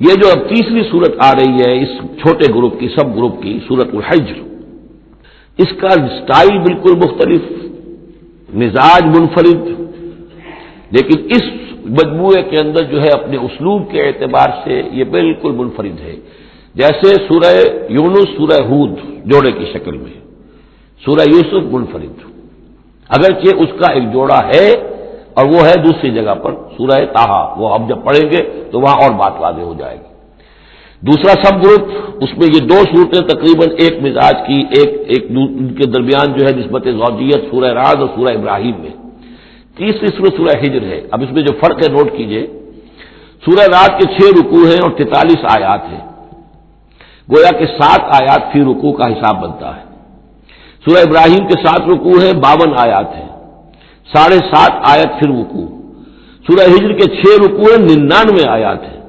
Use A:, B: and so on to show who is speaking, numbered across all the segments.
A: یہ جو اب تیسری صورت آ رہی ہے اس چھوٹے گروپ کی، سب گروپ کی، سورۃ الحجر، اس کا سٹائل بالکل مختلف، مزاج منفرد، لیکن اس مجموعے کے اندر جو ہے اپنے اسلوب کے اعتبار سے یہ بالکل منفرد ہے۔ جیسے سورہ یونس، سورہ ہود جوڑے کی شکل میں، سورہ یوسف منفرد، اگرچہ اس کا ایک جوڑا ہے اور وہ ہے دوسری جگہ پر سورہ طٰہٰ، وہ ہم جب پڑھیں گے تو وہاں اور بات واضح ہو جائے گی۔ دوسرا سب گروپ، اس میں یہ دو صورتیں تقریباً ایک مزاج کی، ایک ان کے درمیان جو ہے نسبت زوجیت سورہ رعد اور سورہ ابراہیم میں۔ تیسری صورت سورہ حجر ہے۔ اب اس میں جو فرق ہے نوٹ کیجئے، سورہ رعد کے 6 رکوع ہیں اور 43 آیات ہیں، گویا کہ 7 آیات فی رکوع کا حساب بنتا ہے۔ سورہ ابراہیم کے 7 رکوع ہیں، 52 آیات ہیں، 7.5 آیت پھر رکوع۔ سورہ ہجر کے 6 رکوع ہیں، 99 آیات ہیں،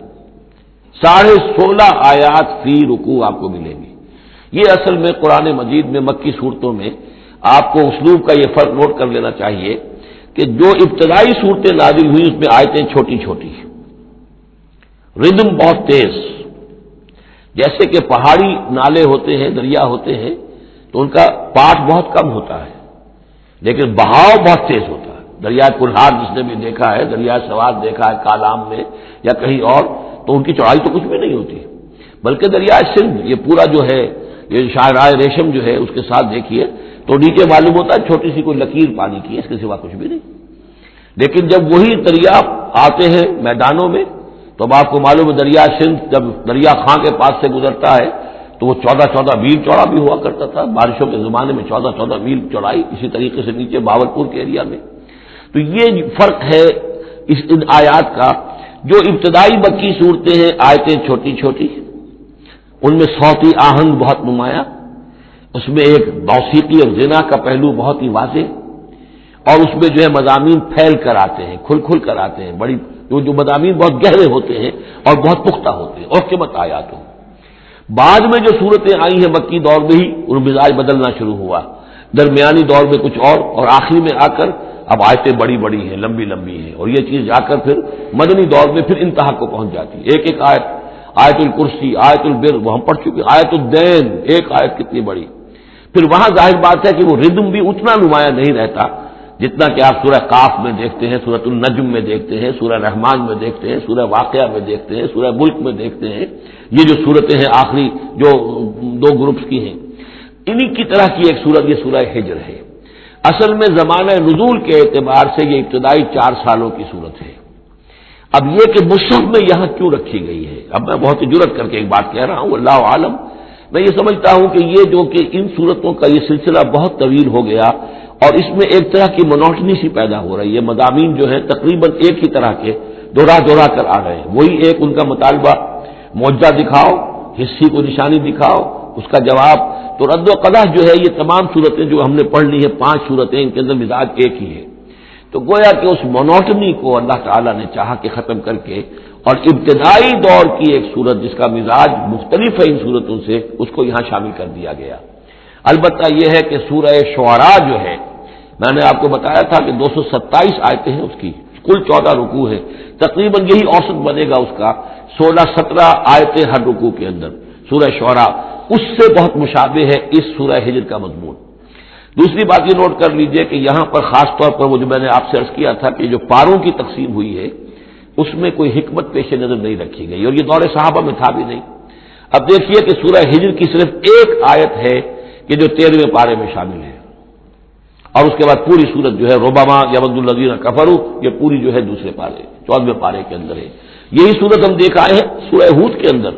A: 16.5 آیات فی رکوع آپ کو ملیں گی۔ یہ اصل میں قرآن مجید میں مکی صورتوں میں آپ کو اسلوب کا یہ فرق نوٹ کر لینا چاہیے کہ جو ابتدائی صورتیں نازل ہوئی اس میں آیتیں چھوٹی چھوٹی، ردم بہت تیز، جیسے کہ پہاڑی نالے ہوتے ہیں، دریا ہوتے ہیں تو ان کا پاٹ بہت کم ہوتا ہے لیکن بہاؤ بہت تیز ہوتا ہے۔ دریائے کلہار جس نے بھی دیکھا ہے، دریائے سوات دیکھا ہے کالام میں یا کہیں اور، تو ان کی چوڑائی تو کچھ بھی نہیں ہوتی، بلکہ دریائے سندھ یہ پورا جو ہے، یہ شاہراہ ریشم جو ہے اس کے ساتھ دیکھیے تو نیچے معلوم ہوتا ہے چھوٹی سی کوئی لکیر پانی کی ہے، اس کے سوا کچھ بھی نہیں۔ لیکن جب وہی دریا آتے ہیں میدانوں میں تو اب آپ کو معلوم ہے دریا سندھ جب دریا خاں کے پاس سے گزرتا ہے تو وہ 14 میل چوڑا بھی ہوا کرتا تھا، بارشوں کے زمانے میں 14 میل چوڑائی، اسی طریقے سے نیچے باولپور کے ایریا میں۔ تو یہ فرق ہے ان آیات کا۔ جو ابتدائی مکی صورتیں ہیں آیتیں چھوٹی چھوٹی، ان میں صوتی آہنگ بہت نمایاں، اس میں ایک موسیقی اور زنا کا پہلو بہت ہی واضح، اور اس میں جو ہے مضامین پھیل کر آتے ہیں، کھل کھل کر آتے ہیں، بڑی جو مضامین بہت گہرے ہوتے ہیں اور بہت پختہ ہوتے ہیں، اور قیمت آیات ہوں۔ بعد میں جو صورتیں آئی ہیں مکی دور میں ہی ان مزاج بدلنا شروع ہوا، درمیانی دور میں کچھ اور آخری میں آ کر اب آیتیں بڑی بڑی ہیں، لمبی لمبی ہیں، اور یہ چیز جا کر پھر مدنی دور میں پھر انتہا کو پہنچ جاتی ہے۔ ایک ایک آیت، آیت الکرسی، آیت البر وہ ہم پڑھ چکے، آیت الدین، ایک آیت کتنی بڑی۔ پھر وہاں ظاہر بات ہے کہ وہ ردم بھی اتنا نمایاں نہیں رہتا جتنا کہ آپ سورہ قاف میں دیکھتے ہیں، سورۃ النجم میں دیکھتے ہیں، سورہ رحمان میں دیکھتے ہیں، سورہ واقعہ میں دیکھتے ہیں، سورہ ملک میں دیکھتے ہیں۔ یہ جو صورتیں ہیں آخری جو 2 گروپس کی ہیں، انہی کی طرح کی ایک صورت یہ سورہ حجر ہے۔ اصل میں زمانہ نزول کے اعتبار سے یہ ابتدائی 4 سالوں کی صورت ہے۔ اب یہ کہ مصحف میں یہاں کیوں رکھی گئی ہے، اب میں بہت ہی جرأت کر کے ایک بات کہہ رہا ہوں، اللہ عالم، میں یہ سمجھتا ہوں کہ یہ جو کہ ان صورتوں کا یہ سلسلہ بہت طویل ہو گیا اور اس میں ایک طرح کی مونوٹنی سی پیدا ہو رہی ہے، مضامین جو ہیں تقریباً ایک ہی طرح کے دوہرا کر آ رہے ہیں، وہی ایک ان کا مطالبہ، معجزہ دکھاؤ، حصی کو نشانی دکھاؤ، اس کا جواب، تو رد و قدح جو ہے یہ تمام صورتیں جو ہم نے پڑھ لی ہیں 5 صورتیں، ان کے اندر مزاج ایک ہی ہے۔ تو گویا کہ اس مونوٹنی کو اللہ تعالیٰ نے چاہا کہ ختم کر کے اور ابتدائی دور کی ایک صورت جس کا مزاج مختلف ہے ان صورتوں سے، اس کو یہاں شامل کر دیا گیا۔ البتہ یہ ہے کہ سورہ شعراء جو ہے، میں نے آپ کو بتایا تھا کہ 227 آیتیں ہیں اس کی، کل 14 رکوع ہے، تقریباً یہی اوسط بنے گا اس کا، 16-17 آیتیں ہر رکوع کے اندر۔ سورہ شعراء اس سے بہت مشابہ ہے اس سورہ حجر کا مضمون۔ دوسری بات یہ نوٹ کر لیجئے کہ یہاں پر خاص طور پر وہ جو میں نے آپ سے عرض کیا تھا کہ جو پاروں کی تقسیم ہوئی ہے اس میں کوئی حکمت پیش نظر نہیں رکھی گئی، اور یہ دور صحابہ میں تھا بھی نہیں۔ اب دیکھیے کہ سورہ حجر کی صرف ایک آیت ہے کہ جو 13ویں پارے میں شامل ہے، اور اس کے بعد پوری صورت جو ہے ربما یود الذین کفروا، یہ پوری جو ہے دوسرے پارے 14ویں پارے کے اندر ہے۔ یہی صورت ہم دیکھ آئے ہیں سورہ ہود کے اندر۔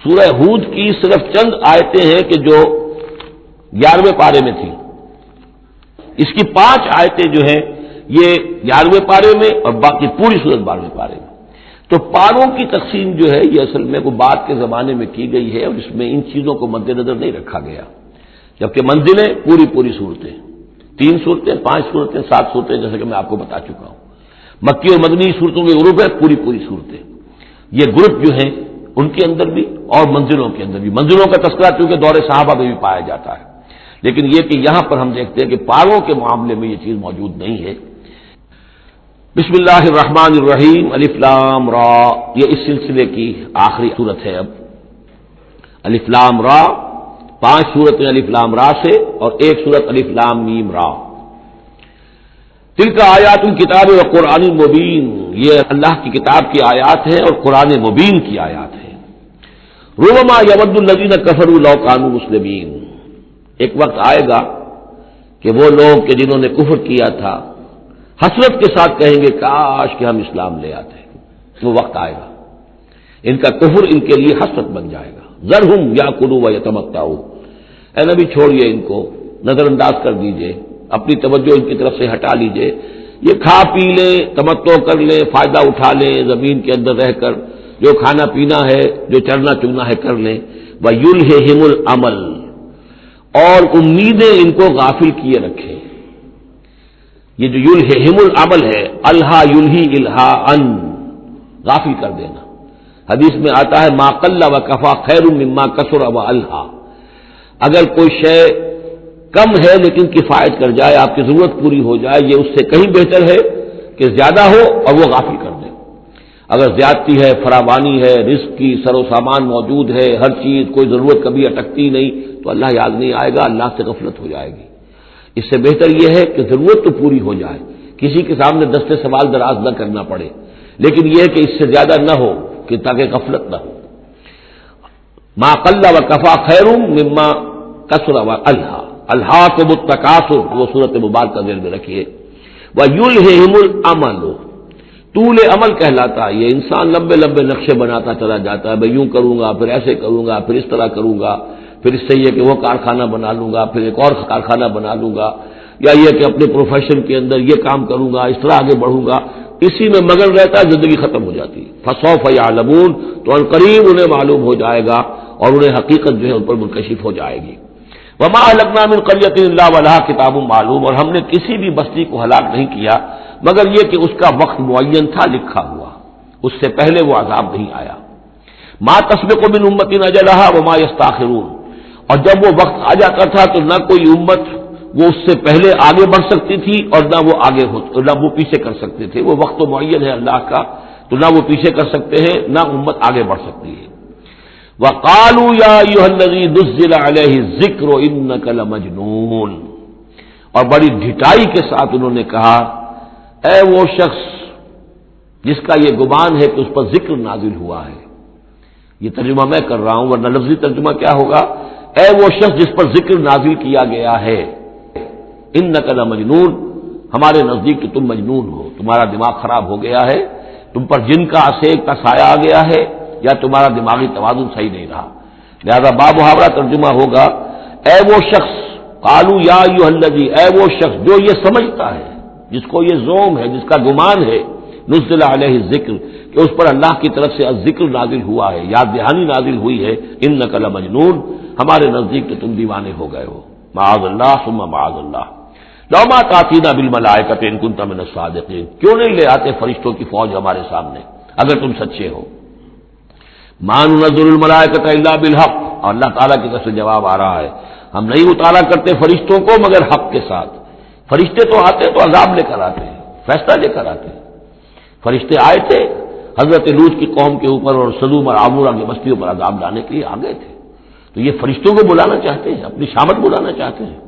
A: سورہ ہود کی صرف چند آیتیں ہیں کہ جو 11ویں پارے میں تھی، اس کی 5 آیتیں جو ہیں یہ 11ویں پارے میں اور باقی پوری صورت 12ویں پارے میں۔ تو پاروں کی تقسیم جو ہے یہ اصل میں وہ بعد کے زمانے میں کی گئی ہے، اور اس میں ان چیزوں کو مد نظر نہیں رکھا گیا، جبکہ منزلیں پوری صورتیں، 3 صورتیں، 5 صورتیں، 7 صورتیں، جیسے کہ میں آپ کو بتا چکا ہوں۔ مکی اور مدنی صورتوں کے گروپ ہے پوری صورتیں، یہ گروپ جو ہیں ان کے اندر بھی اور منزلوں کے اندر بھی۔ منزلوں کا تذکرہ چونکہ دور صحابہ میں بھی پایا جاتا ہے، لیکن یہ کہ یہاں پر ہم دیکھتے ہیں کہ پاروں کے معاملے میں یہ چیز موجود نہیں ہے۔ بسم اللہ الرحمن الرحیم، الف لام را، یہ اس سلسلے کی آخری صورت ہے. اب الف لام را، 5 صورتیں الف لام را سے اور ایک صورت الف لام میم را. تلک آیات الکتاب و قرآن مبین، یہ اللہ کی کتاب کی آیات ہیں اور قرآن مبین کی آیات ہیں. ربما یود الذین کفروا لو کانوا مسلمین، ایک وقت آئے گا کہ وہ لوگ کہ جنہوں نے کفر کیا تھا حسرت کے ساتھ کہیں گے کاش کہ ہم اسلام لے آتے. وہ وقت آئے گا، ان کا کفر ان کے لیے حسرت بن جائے گا. ذرہم یاکلوا ویتمتعوا، اے نبی چھوڑیے ان کو، نظر انداز کر دیجئے، اپنی توجہ ان کی طرف سے ہٹا لیجئے. یہ کھا پی لیں، تمتع کر لیں، فائدہ اٹھا لیں، زمین کے اندر رہ کر جو کھانا پینا ہے، جو چرنا چگنا ہے کر لیں. وَيُلْهِهِمُ الْعَمَلُ، اور امیدیں ان کو غافل کیے رکھیں. یہ جو یلہہم العمل ہے، الہا یلہی الہاءً، غافل کر دینا. حدیث میں آتا ہے ما قل و کفا خیر مما کثر و الہا، اگر کوئی شے کم ہے لیکن کفایت کر جائے، آپ کی ضرورت پوری ہو جائے، یہ اس سے کہیں بہتر ہے کہ زیادہ ہو اور وہ غافل کر دے. اگر زیادتی ہے، فراوانی ہے، رزق کی سر و سامان موجود ہے، ہر چیز، کوئی ضرورت کبھی اٹکتی نہیں، تو اللہ یاد نہیں آئے گا، اللہ سے غفلت ہو جائے گی. اس سے بہتر یہ ہے کہ ضرورت تو پوری ہو جائے، کسی کے سامنے دستے سوال دراز نہ کرنا پڑے، لیکن یہ ہے کہ اس سے زیادہ نہ ہو کہ تاکہ غفلت نہ ہو. ما قل و کفا خیر مما کثر و الہا، الہاکم التکاثر، وہ صورت مبارکہ ذہن میں رکھیے. وَيُلْهِهِمُ الْعَمَلُ، طول عمل کہلاتا ہے. یہ انسان لمبے لمبے نقشے بناتا چلا جاتا ہے، میں یوں کروں گا، پھر ایسے کروں گا، پھر اس طرح کروں گا، پھر اس سے یہ کہ وہ کارخانہ بنا لوں گا، پھر ایک اور کارخانہ بنا لوں گا، یا یہ کہ اپنے پروفیشن کے اندر یہ کام کروں گا، اس طرح آگے بڑھوں گا. اسی میں مگن رہتا ہے، زندگی ختم ہو جاتی ہے. فسوف یعلمون، تو عنقریب انہیں معلوم ہو جائے گا اور انہیں حقیقت جو ہے ان پر منکشف ہو جائے گی. وما اہلکنا من قریۃ الا ولہا کتاب معلوم، اور ہم نے کسی بھی بستی کو ہلاک نہیں کیا مگر یہ کہ اس کا وقت معین تھا لکھا ہوا، اس سے پہلے وہ عذاب نہیں آیا. ما تسبق من امۃ اجلھا وما یستاخرون، اور جب وہ وقت آ جاتا تھا تو نہ کوئی امت وہ اس سے پہلے آگے بڑھ سکتی تھی اور نہ وہ پیچھے کر سکتے تھے. وہ وقت تو معین ہے اللہ کا، تو نہ وہ پیچھے کر سکتے ہیں نہ امت آگے بڑھ سکتی ہے. وَقَالُوا يَا أَيُّهَا الَّذِي نُزِّلَ عَلَيْهِ الذِّكْرُ إِنَّكَ لَمَجْنُونٌ، اور بڑی ڈھٹائی کے ساتھ انہوں نے کہا اے وہ شخص جس کا یہ گمان ہے کہ اس پر ذکر نازل ہوا ہے. یہ ترجمہ میں کر رہا ہوں، ورنہ لفظی ترجمہ کیا ہوگا؟ اے وہ شخص جس پر ذکر نازل کیا گیا ہے، انک لمجنون، ہمارے نزدیک تو تم مجنون ہو، تمہارا دماغ خراب ہو گیا ہے، تم پر جن کا عصیق کا سایہ آ گیا ہے، یا تمہارا دماغی توازن صحیح نہیں رہا. لہذا باب محاورہ ترجمہ ہوگا اے وہ شخص، قالوا یا ایھا الذی، اے وہ شخص جو یہ سمجھتا ہے، جس کو یہ زوم ہے، جس کا گمان ہے، نزل علیہ الذکر، کہ اس پر اللہ کی طرف سے الذکر نازل ہوا ہے، یاد دہانی نازل ہوئی ہے، انک لمجنون، ہمارے نزدیک تو تم دیوانے ہو گئے ہو. معاذ اللہ ثم معاذ اللہ. لو ما تاتینا بالملائکۃ ان کنت من الصادقین، کیوں نہیں لے آتے فرشتوں کی فوج ہمارے سامنے اگر تم سچے ہو. ما ننزل الملائکۃ الا بالحق، اور اللہ تعالیٰ کی طرف سے جواب آ رہا ہے ہم نہیں اتارا کرتے فرشتوں کو مگر حق کے ساتھ. فرشتے تو آتے تو عذاب لے کر آتے ہیں، فیصلہ لے کر آتے ہیں. فرشتے آئے تھے حضرت لوط کی قوم کے اوپر اور سدوم اور عمورہ کی بستیوں پر عذاب لانے کے لیے آ گئے تھے. تو یہ فرشتوں کو بلانا چاہتے ہیں، اپنی شامت بلانا چاہتے ہیں.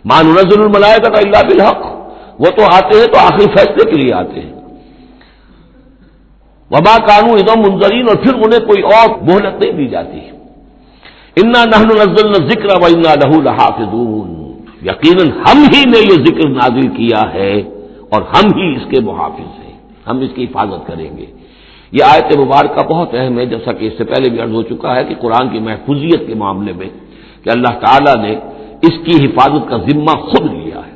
A: ما ننزل الملائکۃ الا بالحق، وہ تو آتے ہیں تو آخری فیصلے کے لیے آتے ہیں. وما کانوا اذا منذرین، اور پھر انہیں کوئی اور مہلت نہیں دی جاتی. انا نحن نزلنا الذکر وانا لہ لحافظون، یقیناً ہم ہی نے یہ ذکر نازل کیا ہے اور ہم ہی اس کے محافظ ہیں، ہم اس کی حفاظت کریں گے. یہ آیت مبارکہ بہت اہم ہے، جیسا کہ اس سے پہلے بھی عرض ہو چکا ہے کہ قرآن کی محفوظیت کے معاملے میں کہ اللہ تعالیٰ نے اس کی حفاظت کا ذمہ خود لیا ہے.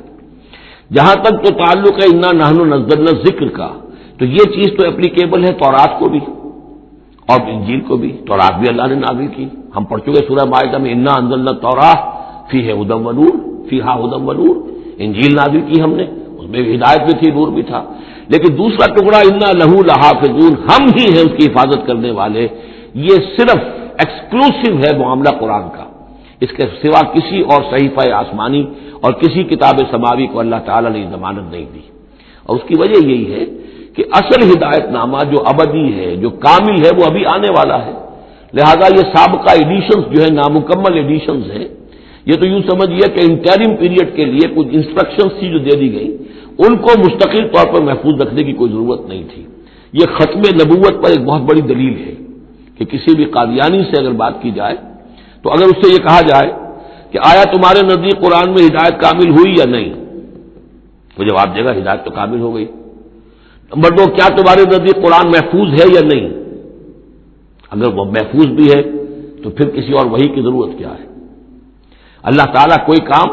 A: جہاں تک تو تعلق ہے انا نحن نزلنا الذکر کا، تو یہ چیز تو اپلیکیبل ہے تورات کو بھی اور انجیل کو بھی. تورات بھی اللہ نے نازل کی، ہم پڑھ چکے سورہ مائدہ میں انا انزلنا التوراۃ فیہا ھدی ونور، فیہا ھدی ونور. انجیل نازل کی ہم نے، اس میں ہدایت بھی تھی، نور بھی تھا. لیکن دوسرا ٹکڑا انا لہ لحافظون، ہم ہی ہیں اس کی حفاظت کرنے والے، یہ صرف ایکسکلوسیو ہے معاملہ قرآن کا. اس کے سوا کسی اور صحیفہ آسمانی اور کسی کتاب سماوی کو اللہ تعالیٰ نے ضمانت نہیں دی. اور اس کی وجہ یہی ہے کہ اصل ہدایت نامہ جو ابدی ہے، جو کامل ہے، وہ ابھی آنے والا ہے، لہذا یہ سابقہ ایڈیشنز جو ہے نامکمل ایڈیشنز ہیں، یہ تو یوں سمجھیے کہ انٹرم پیریڈ کے لیے کچھ انسٹرکشنز تھی جو دے دی گئی، ان کو مستقل طور پر محفوظ رکھنے کی کوئی ضرورت نہیں تھی۔ یہ ختم نبوت پر ایک بہت بڑی دلیل ہے کہ کسی بھی قادیانی سے اگر بات کی جائے تو اگر اس سے یہ کہا جائے کہ آیا تمہارے نزدیک قرآن میں ہدایت کامل ہوئی یا نہیں، وہ جواب دے گا ہدایت تو کامل ہو گئی۔ نمبر 2، کیا تمہارے نزدیک قرآن محفوظ ہے یا نہیں؟ اگر وہ محفوظ بھی ہے تو پھر کسی اور وحی کی ضرورت کیا ہے؟ اللہ تعالیٰ کوئی کام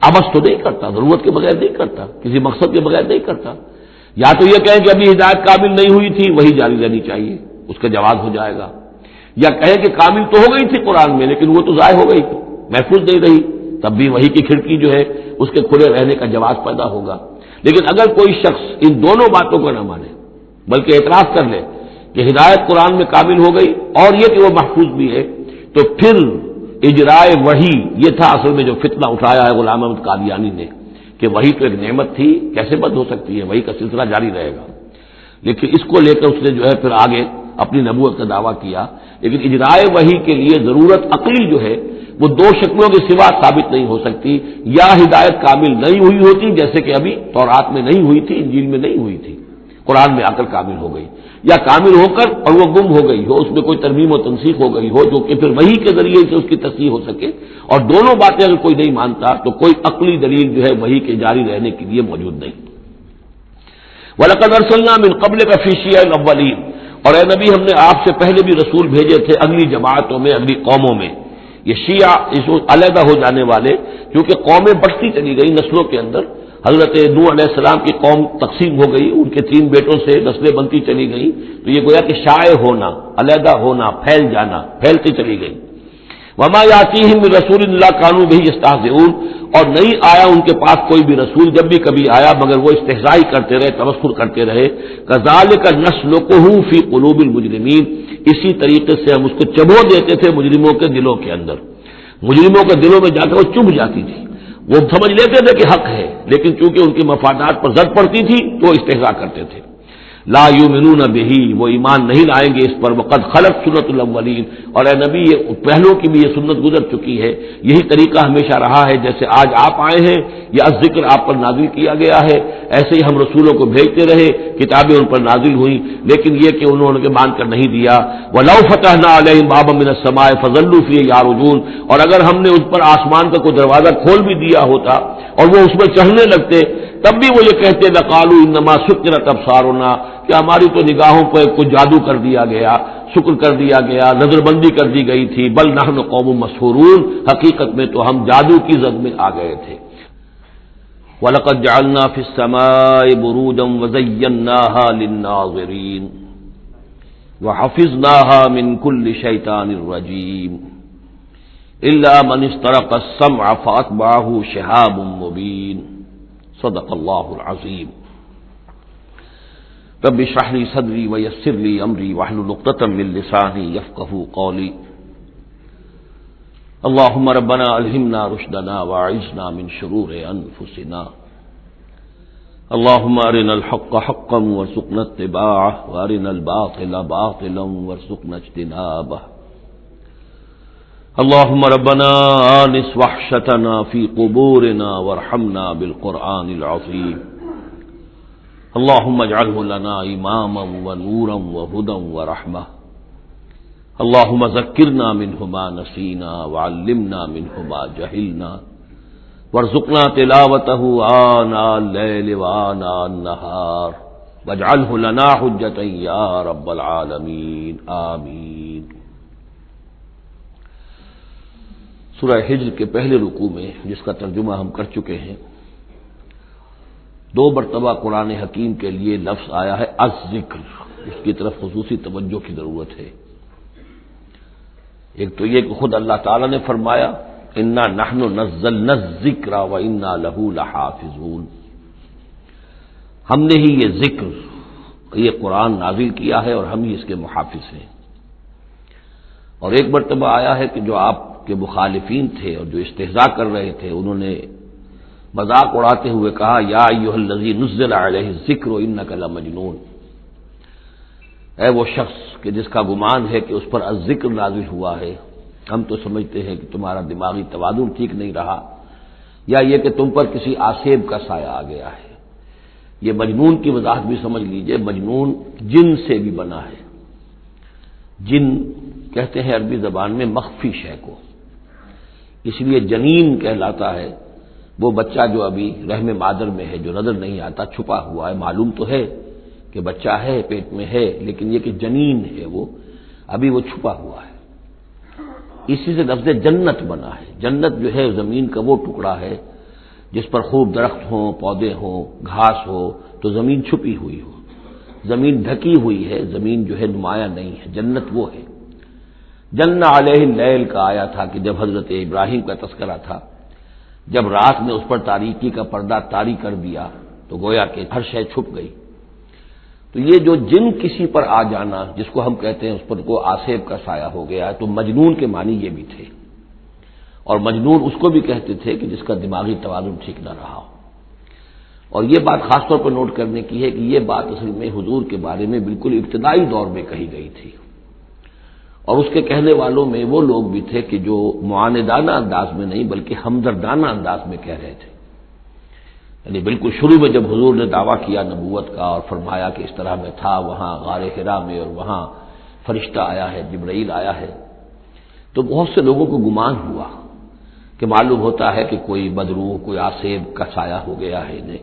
A: عبث تو نہیں کرتا، ضرورت کے بغیر نہیں کرتا، کسی مقصد کے بغیر نہیں کرتا۔ یا تو یہ کہیں کہ ابھی ہدایت کامل نہیں ہوئی تھی، وہی جاری رہنی چاہیے، اس کا جواز ہو جائے گا، یا کہیں کہ کامل تو ہو گئی تھی قرآن میں لیکن وہ تو ضائع ہو گئی، محفوظ نہیں رہی، تب بھی وحی کی کھڑکی جو ہے اس کے کھلے رہنے کا جواز پیدا ہوگا۔ لیکن اگر کوئی شخص ان دونوں باتوں کو نہ مانے بلکہ اعتراف کر لے کہ ہدایت قرآن میں کامل ہو گئی اور یہ کہ وہ محفوظ بھی ہے، تو پھر اجرائے وحی یہ تھا اصل میں جو فتنہ اٹھایا ہے غلام احمد قادیانی نے، کہ وحی تو ایک نعمت تھی، کیسے بند ہو سکتی ہے، وحی کا سلسلہ جاری رہے گا۔ لیکن اس کو لے کر اس نے جو ہے پھر آگے اپنی نبوت کا دعویٰ کیا، لیکن اجرائے وحی کے لیے ضرورت عقلی جو ہے وہ دو شکلوں کے سوا ثابت نہیں ہو سکتی، یا ہدایت کامل نہیں ہوئی ہوتی جیسے کہ ابھی تورات میں نہیں ہوئی تھی، انجیل میں نہیں ہوئی تھی، قرآن میں آ کر کامل ہو گئی، یا کامل ہو کر اور وہ گم ہو گئی ہو، اس میں کوئی ترمیم و تنسیخ ہو گئی ہو جو کہ پھر وحی کے ذریعے سے اس کی تصحیح ہو سکے، اور دونوں باتیں اگر کوئی نہیں مانتا تو کوئی عقلی دلیل جو ہے وحی کے جاری رہنے کے لیے موجود نہیں۔ وَلَقَدْ أَرْسَلْنَا مِن قَبْلِكَ فِي شِيَعِ الْأَوَّلِينَ، اور اے نبی ہم نے آپ سے پہلے بھی رسول بھیجے تھے اگلی جماعتوں میں، اگلی قوموں میں۔ یہ شیعہ اس علیحدہ ہو جانے والے، کیونکہ قومیں بڑھتی چلی گئی نسلوں کے اندر، حضرت نوح علیہ السلام کی قوم تقسیم ہو گئی، ان کے 3 بیٹوں سے نسلیں بنتی چلی گئی، تو یہ گویا کہ شائع ہونا، علیحدہ ہونا، پھیل جانا، پھیلتی چلی گئی۔ وما یاتیہم من رسول الا کانوا بہ یستہزئون، اور نہیں آیا ان کے پاس کوئی بھی رسول، جب بھی کبھی آیا مگر وہ استہزاء کرتے رہے، تمسخر کرتے رہے۔ کذالک نسلکہ فی قلوب المجرمین، اسی طریقے سے ہم اس کو چبو دیتے تھے مجرموں کے دلوں کے اندر، مجرموں کے دلوں میں جا کر وہ چبھ جاتی تھی، وہ سمجھ لیتے تھے کہ حق ہے لیکن چونکہ ان کی مفادات پر زد پڑتی تھی تو وہ استہزاء کرتے تھے۔ لا یؤمنون بہ، وہ ایمان نہیں لائیں گے اس پر، وقد خلت سنت الاولین، اور اے نبی یہ پہلوں کی بھی یہ سنت گزر چکی ہے، یہی طریقہ ہمیشہ رہا ہے، جیسے آج آپ آئے ہیں یا ذکر آپ پر نازل کیا گیا ہے، ایسے ہی ہم رسولوں کو بھیجتے رہے، کتابیں ان پر نازل ہوئیں، لیکن یہ کہ انہوں نے مان کر نہیں دیا۔ وَلَوْ فَتَحْنَا عَلَيْهِمْ بَابًا مِّنَ السَّمَاءِ فَظَلُّوا فِيهِ يَعْرُجُونَ، اور اگر ہم نے ان پر آسمان کا کوئی دروازہ کھول بھی دیا ہوتا اور وہ اس میں چڑھنے لگتے، تب بھی وہ یہ کہتے لقالوا انما سکرت ابصارنا، کہ ہماری تو نگاہوں پر کوئی جادو کر دیا گیا، شکر کر دیا گیا، نظر بندی کر دی گئی تھی، بل نحن قوم مسحورون، حقیقت میں تو ہم جادو کی زد میں آ گئے تھے۔ وَلَقَدْ جَعَلْنَا فِي السَّمَاءِ بُرُوجًا وَزَيَّنَّاهَا لِلنَّاظِرِينَ وَحَفِظْنَاهَا مِنْ كُلِّ شَيْطَانٍ رَجِيمٍ إِلَّا مَنِ اسْتَرَقَ السَّمْعَ فَأَتْبَعَهُ شِهَابٌ مُّبِينٌ صدق اللہ العظیم۔ رب اشرح لي صدری ويسر لي امری واحلل عقدۃ من لسانی یفقهوا قولی۔ اللهم ربنا الہمنا رشدنا واعذنا من شرور انفسنا، اللهم ارنا الحق حقا وارزقنا اتباعه وارنا الباطل باطلا وارزقنا اجتنابه، اللهم ربنا آنس وحشتنا في قبورنا وارحمنا بالقرآن العظيم، اللهم اجعله لنا إماما ونورا وهدى ورحمة، اللهم ذكرنا منه ما نسينا وعلمنا منه ما جهلنا وارزقنا تلاوته آناء الليل وآناء النهار واجعله لنا حجة يا رب العالمين آمين۔ سورہ ہجر کے پہلے رکوع میں، جس کا ترجمہ ہم کر چکے ہیں، 2 مرتبہ قرآن حکیم کے لیے لفظ آیا ہے الذکر، اس کی طرف خصوصی توجہ کی ضرورت ہے۔ ایک تو یہ کہ خود اللہ تعالی نے فرمایا انا نحن نزلنا الذکر وانا له لحافظون، ہم نے ہی یہ ذکر، یہ قرآن نازل کیا ہے اور ہم ہی اس کے محافظ ہیں۔ اور ایک مرتبہ آیا ہے کہ جو آپ کے مخالفین تھے اور جو استہزاء کر رہے تھے، انہوں نے مذاق اڑاتے ہوئے کہا یا ایھا الذی نزل علیہ الذکر انک لمجنون، اے وہ شخص کہ جس کا گمان ہے کہ اس پر الذکر نازل ہوا ہے، ہم تو سمجھتے ہیں کہ تمہارا دماغی توازن ٹھیک نہیں رہا، یا یہ کہ تم پر کسی آسیب کا سایہ آ گیا ہے۔ یہ مجنون کی وضاحت بھی سمجھ لیجئے، مجنون جن سے بھی بنا ہے۔ جن کہتے ہیں عربی زبان میں مخفی شے کو، اس لیے جنین کہلاتا ہے وہ بچہ جو ابھی رحم مادر میں ہے، جو نظر نہیں آتا، چھپا ہوا ہے، معلوم تو ہے کہ بچہ ہے، پیٹ میں ہے، لیکن یہ کہ جنین ہے وہ ابھی وہ چھپا ہوا ہے۔ اسی سے لفظ جنت بنا ہے۔ جنت جو ہے زمین کا وہ ٹکڑا ہے جس پر خوب درخت ہوں، پودے ہوں، گھاس ہو، تو زمین چھپی ہوئی ہو، زمین ڈھکی ہوئی ہے، زمین جو ہے نمایاں نہیں ہے۔ جنت وہ ہے۔ جن علیہ اللیل کا آیا تھا کہ جب حضرت ابراہیم کا تذکرہ تھا، جب رات نے اس پر تاریکی کا پردہ طاری کر دیا تو گویا کہ ہر شے چھپ گئی۔ تو یہ جو جن کسی پر آ جانا، جس کو ہم کہتے ہیں اس پر کو آسیب کا سایہ ہو گیا، تو مجنون کے معنی یہ بھی تھے، اور مجنون اس کو بھی کہتے تھے کہ جس کا دماغی توازن ٹھیک نہ رہا ہو۔ اور یہ بات خاص طور پر نوٹ کرنے کی ہے کہ یہ بات اصل میں حضور کے بارے میں بالکل ابتدائی دور میں کہی گئی تھی، اور اس کے کہنے والوں میں وہ لوگ بھی تھے کہ جو معاندانہ انداز میں نہیں بلکہ ہمدردانہ انداز میں کہہ رہے تھے۔ یعنی بالکل شروع میں جب حضور نے دعویٰ کیا نبوت کا اور فرمایا کہ اس طرح میں تھا وہاں غار حرا میں، اور وہاں فرشتہ آیا ہے، جبرائیل آیا ہے، تو بہت سے لوگوں کو گمان ہوا کہ معلوم ہوتا ہے کہ کوئی بدروح، کوئی آسیب کا سایہ ہو گیا ہے انہیں۔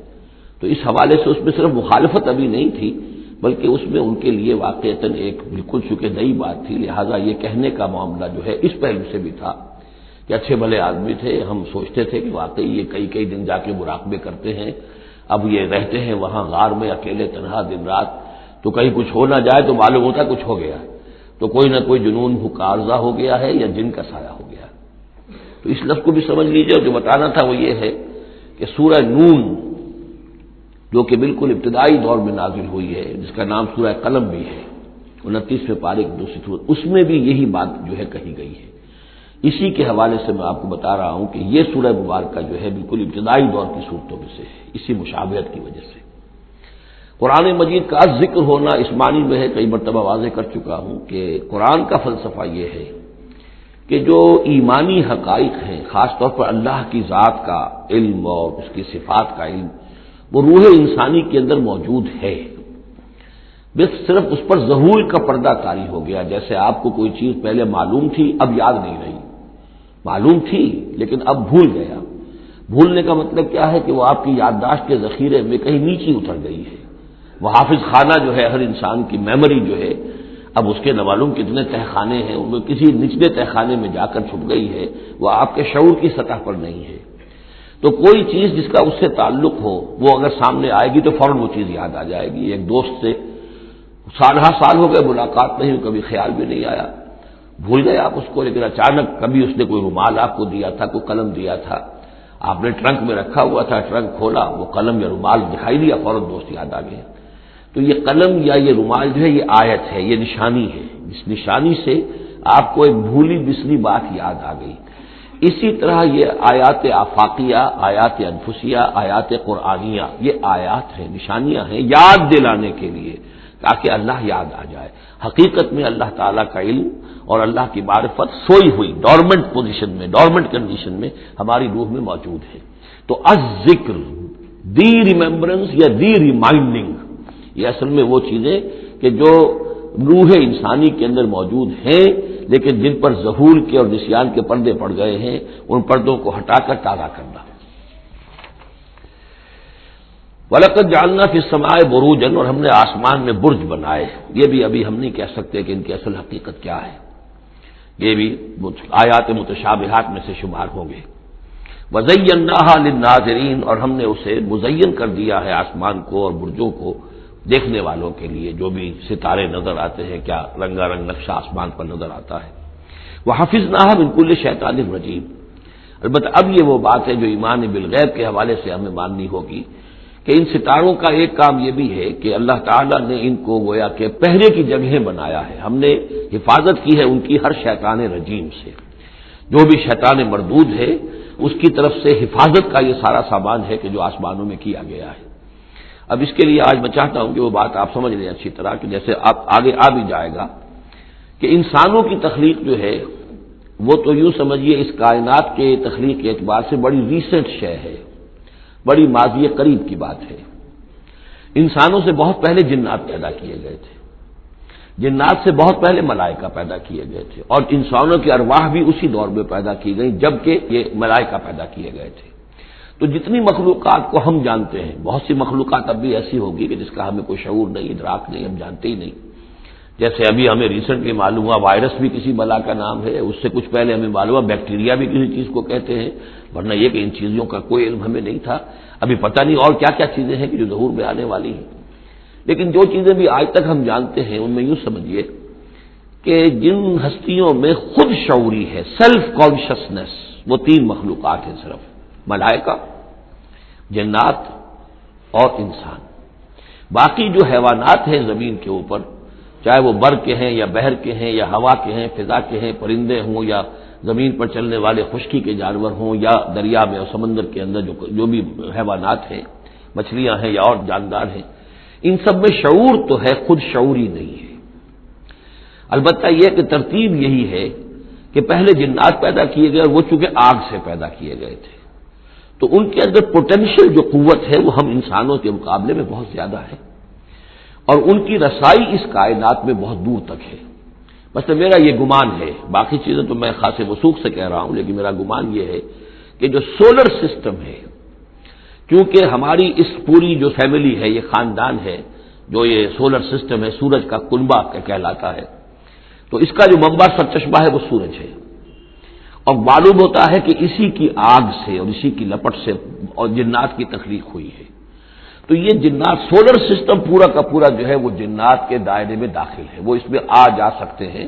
A: تو اس حوالے سے اس میں صرف مخالفت ابھی نہیں تھی، بلکہ اس میں ان کے لیے واقعتاً ایک بالکل چونکہ نئی بات تھی، لہٰذا یہ کہنے کا معاملہ جو ہے اس پہلو سے بھی تھا کہ اچھے بھلے آدمی تھے، ہم سوچتے تھے کہ واقعی یہ کئی دن جا کے مراقبے کرتے ہیں، اب یہ رہتے ہیں وہاں غار میں اکیلے تنہا دن رات، تو کہیں کچھ ہو نہ جائے تو معلوم ہوتا کچھ ہو گیا، تو کوئی نہ کوئی جنون کا عارضہ ہو گیا ہے یا جن کا سایہ ہو گیا۔ تو اس لفظ کو بھی سمجھ لیجیے، اور جو بتانا تھا وہ یہ ہے کہ سورہ نون جو کہ بالکل ابتدائی دور میں نازل ہوئی ہے، جس کا نام سورہ قلم بھی ہے، 29ویں پارے کی دوسری سورت، اس میں بھی یہی بات جو ہے کہی گئی ہے۔ اسی کے حوالے سے میں آپ کو بتا رہا ہوں کہ یہ سورہ مبارکہ جو ہے بالکل ابتدائی دور کی صورتوں میں سے ہے، اسی مشابہت کی وجہ سے۔ قرآن مجید کا ذکر ہونا اس معنی میں ہے، کئی مرتبہ واضح کر چکا ہوں کہ قرآن کا فلسفہ یہ ہے کہ جو ایمانی حقائق ہیں، خاص طور پر اللہ کی ذات کا علم اور اس کی صفات کا علم، وہ روح انسانی کے اندر موجود ہے، بس صرف اس پر ظہور کا پردہ طاری ہو گیا۔ جیسے آپ کو کوئی چیز پہلے معلوم تھی، اب یاد نہیں رہی، معلوم تھی لیکن اب بھول گیا۔ بھولنے کا مطلب کیا ہے کہ وہ آپ کی یادداشت کے ذخیرے میں کہیں نیچے اتر گئی ہے۔ وہ حافظ خانہ جو ہے، ہر انسان کی میموری جو ہے، اب اس کے نہ معلوم کتنے تہخانے ہیں، ان میں کسی نچلے تہخانے میں جا کر چھپ گئی ہے، وہ آپ کے شعور کی سطح پر نہیں ہے۔ تو کوئی چیز جس کا اس سے تعلق ہو، وہ اگر سامنے آئے گی تو فوراً وہ چیز یاد آ جائے گی۔ ایک دوست سے سال ہو گئے ملاقات نہیں، کبھی خیال بھی نہیں آیا، بھول گئے آپ اس کو، لیکن اچانک کبھی اس نے کوئی رومال آپ کو دیا تھا، کوئی قلم دیا تھا، آپ نے ٹرنک میں رکھا ہوا تھا، ٹرنک کھولا، وہ قلم یا رومال دکھائی دیا، فوراً دوست یاد آ گیا۔ تو یہ قلم یا یہ رومال جو ہے یہ آیت ہے، یہ نشانی ہے، اس نشانی سے آپ کو ایک بھولی بسری بات یاد آ گئی۔ اسی طرح یہ آیات آفاقیہ، آیات انفسیہ، آیات قرآنیہ، یہ آیات ہیں، نشانیاں ہیں یاد دلانے کے لیے، تاکہ اللہ یاد آ جائے۔ حقیقت میں اللہ تعالیٰ کا علم اور اللہ کی معرفت سوئی ہوئی ڈورمنٹ پوزیشن میں، ڈورمنٹ کنڈیشن میں ہماری روح میں موجود ہے۔ تو الذکر، دی ریممبرنس یا دی ریمائنڈنگ، یہ اصل میں وہ چیزیں کہ جو روح انسانی کے اندر موجود ہیں، لیکن جن پر ظہور کے اور نسیان کے پردے پڑ گئے ہیں، ان پردوں کو ہٹا کر تازہ کرنا۔ وَلَقَدْ جَعَلْنَا فِي السَّمَاءِ بُرُوجًا، اور ہم نے آسمان میں برج بنائے۔ یہ بھی ابھی ہم نہیں کہہ سکتے کہ ان کی اصل حقیقت کیا ہے، یہ بھی آیات متشابہات میں سے شمار ہوں گے۔ وَزَيَّنَّاهَا لِلنَّاظِرِينَ، اور ہم نے اسے مزین کر دیا ہے آسمان کو اور برجوں کو دیکھنے والوں کے لیے، جو بھی ستارے نظر آتے ہیں، کیا رنگا رنگ نقشہ آسمان پر نظر آتا ہے۔ وَحَفِظْنَاهَا مِن كُلِّ شَيْطَانٍ رَجِيمٍ، البتہ اب یہ وہ بات ہے جو ایمان بالغیب کے حوالے سے ہمیں ماننی ہوگی کہ ان ستاروں کا ایک کام یہ بھی ہے کہ اللہ تعالیٰ نے ان کو گویا کہ پہرے کی جگہیں بنایا ہے، ہم نے حفاظت کی ہے ان کی ہر شیطان رجیم سے، جو بھی شیطان مردود ہے اس کی طرف سے حفاظت کا یہ سارا سامان ہے کہ جو آسمانوں میں کیا گیا ہے۔ اب اس کے لیے آج میں چاہتا ہوں کہ وہ بات آپ سمجھ لیں اچھی طرح کہ جیسے آپ آگے آ بھی جائے گا کہ انسانوں کی تخلیق جو ہے وہ تو یوں سمجھیے اس کائنات کے تخلیق کے اعتبار سے بڑی ریسنٹ شے ہے، بڑی ماضی قریب کی بات ہے۔ انسانوں سے بہت پہلے جنات پیدا کیے گئے تھے، جنات سے بہت پہلے ملائکہ پیدا کیے گئے تھے، اور انسانوں کی ارواح بھی اسی دور میں پیدا کی گئی جبکہ یہ ملائکہ پیدا کیے گئے تھے۔ تو جتنی مخلوقات کو ہم جانتے ہیں، بہت سی مخلوقات اب بھی ایسی ہوگی کہ جس کا ہمیں کوئی شعور نہیں، ادراک نہیں، ہم جانتے ہی نہیں۔ جیسے ابھی ہمیں ریسنٹلی معلوم ہوا وائرس بھی کسی بلا کا نام ہے، اس سے کچھ پہلے ہمیں معلوم ہوا بیکٹیریا بھی کسی چیز کو کہتے ہیں، ورنہ یہ کہ ان چیزوں کا کوئی علم ہمیں نہیں تھا۔ ابھی پتہ نہیں اور کیا کیا چیزیں ہیں کہ جو ظہور میں آنے والی ہیں، لیکن جو چیزیں بھی آج تک ہم جانتے ہیں ان میں یوں سمجھیے کہ جن ہستیوں میں خود شعوری ہے، سیلف کانشسنس، وہ 3 مخلوقات ہیں صرف، ملائکہ، جنات اور انسان۔ باقی جو حیوانات ہیں زمین کے اوپر، چاہے وہ بر کے ہیں یا بحر کے ہیں یا ہوا کے ہیں، فضا کے ہیں، پرندے ہوں یا زمین پر چلنے والے خشکی کے جانور ہوں یا دریا میں اور سمندر کے اندر جو بھی حیوانات ہیں، مچھلیاں ہیں یا اور جاندار ہیں، ان سب میں شعور تو ہے، خود شعوری نہیں ہے۔ البتہ یہ کہ ترتیب یہی ہے کہ پہلے جنات پیدا کیے گئے اور وہ چونکہ آگ سے پیدا کیے گئے تھے، تو ان کے اندر پوٹینشیل جو قوت ہے وہ ہم انسانوں کے مقابلے میں بہت زیادہ ہے، اور ان کی رسائی اس کائنات میں بہت دور تک ہے۔ بس میرا یہ گمان ہے، باقی چیزیں تو میں خاص وثوق سے کہہ رہا ہوں، لیکن میرا گمان یہ ہے کہ جو سولر سسٹم ہے، کیونکہ ہماری اس پوری جو فیملی ہے، یہ خاندان ہے، جو یہ سولر سسٹم ہے، سورج کا کنبہ کہلاتا ہے، تو اس کا جو منبع سرچشمہ ہے وہ سورج ہے، اور معلوم ہوتا ہے کہ اسی کی آگ سے اور اسی کی لپٹ سے اور جنات کی تخلیق ہوئی ہے۔ تو یہ جنات، سولر سسٹم پورا کا پورا جو ہے وہ جنات کے دائرے میں داخل ہے، وہ اس میں آ جا سکتے ہیں۔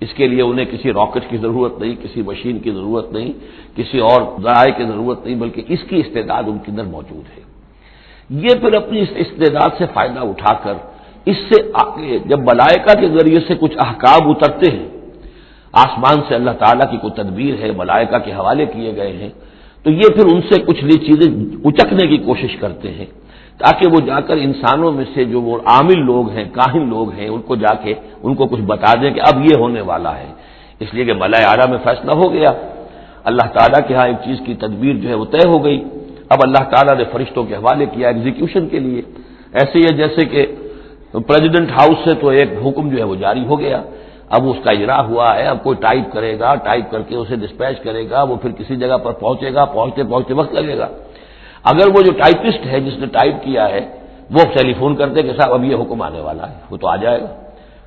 A: اس کے لیے انہیں کسی راکٹ کی ضرورت نہیں، کسی مشین کی ضرورت نہیں، کسی اور ذرائع کی ضرورت نہیں، بلکہ اس کی استعداد ان کے اندر موجود ہے۔ یہ پھر اپنی اس استعداد سے فائدہ اٹھا کر اس سے آگے جب ملائکہ کے ذریعے سے کچھ احکام اترتے ہیں، آسمان سے اللہ تعالیٰ کی کوئی تدبیر ہے، ملائکہ کے حوالے کیے گئے ہیں، تو یہ پھر ان سے کچھ چیزیں اچکنے کی کوشش کرتے ہیں تاکہ وہ جا کر انسانوں میں سے جو وہ عامل لوگ ہیں، کاہن لوگ ہیں، ان کو جا کے ان کو کچھ بتا دیں کہ اب یہ ہونے والا ہے۔ اس لیے کہ ملائے اعلیٰ میں فیصلہ ہو گیا، اللہ تعالیٰ کے ہاں ایک چیز کی تدبیر جو ہے وہ طے ہو گئی، اب اللہ تعالیٰ نے فرشتوں کے حوالے کیا ایگزیکیوشن کے لیے۔ ایسے ہی ہے جیسے کہ پریزیڈنٹ ہاؤس سے تو ایک حکم جو ہے وہ جاری ہو گیا، اب اس کا اجرا ہوا ہے، اب کوئی ٹائپ کرے گا، ٹائپ کر کے اسے ڈسپیچ کرے گا، وہ پھر کسی جگہ پر پہنچے گا، پہنچتے پہنچتے وقت لگے گا۔ اگر وہ جو ٹائپسٹ ہے جس نے ٹائپ کیا ہے وہ ٹیلی فون کرتے کہ صاحب اب یہ حکم آنے والا ہے، وہ تو آ جائے گا،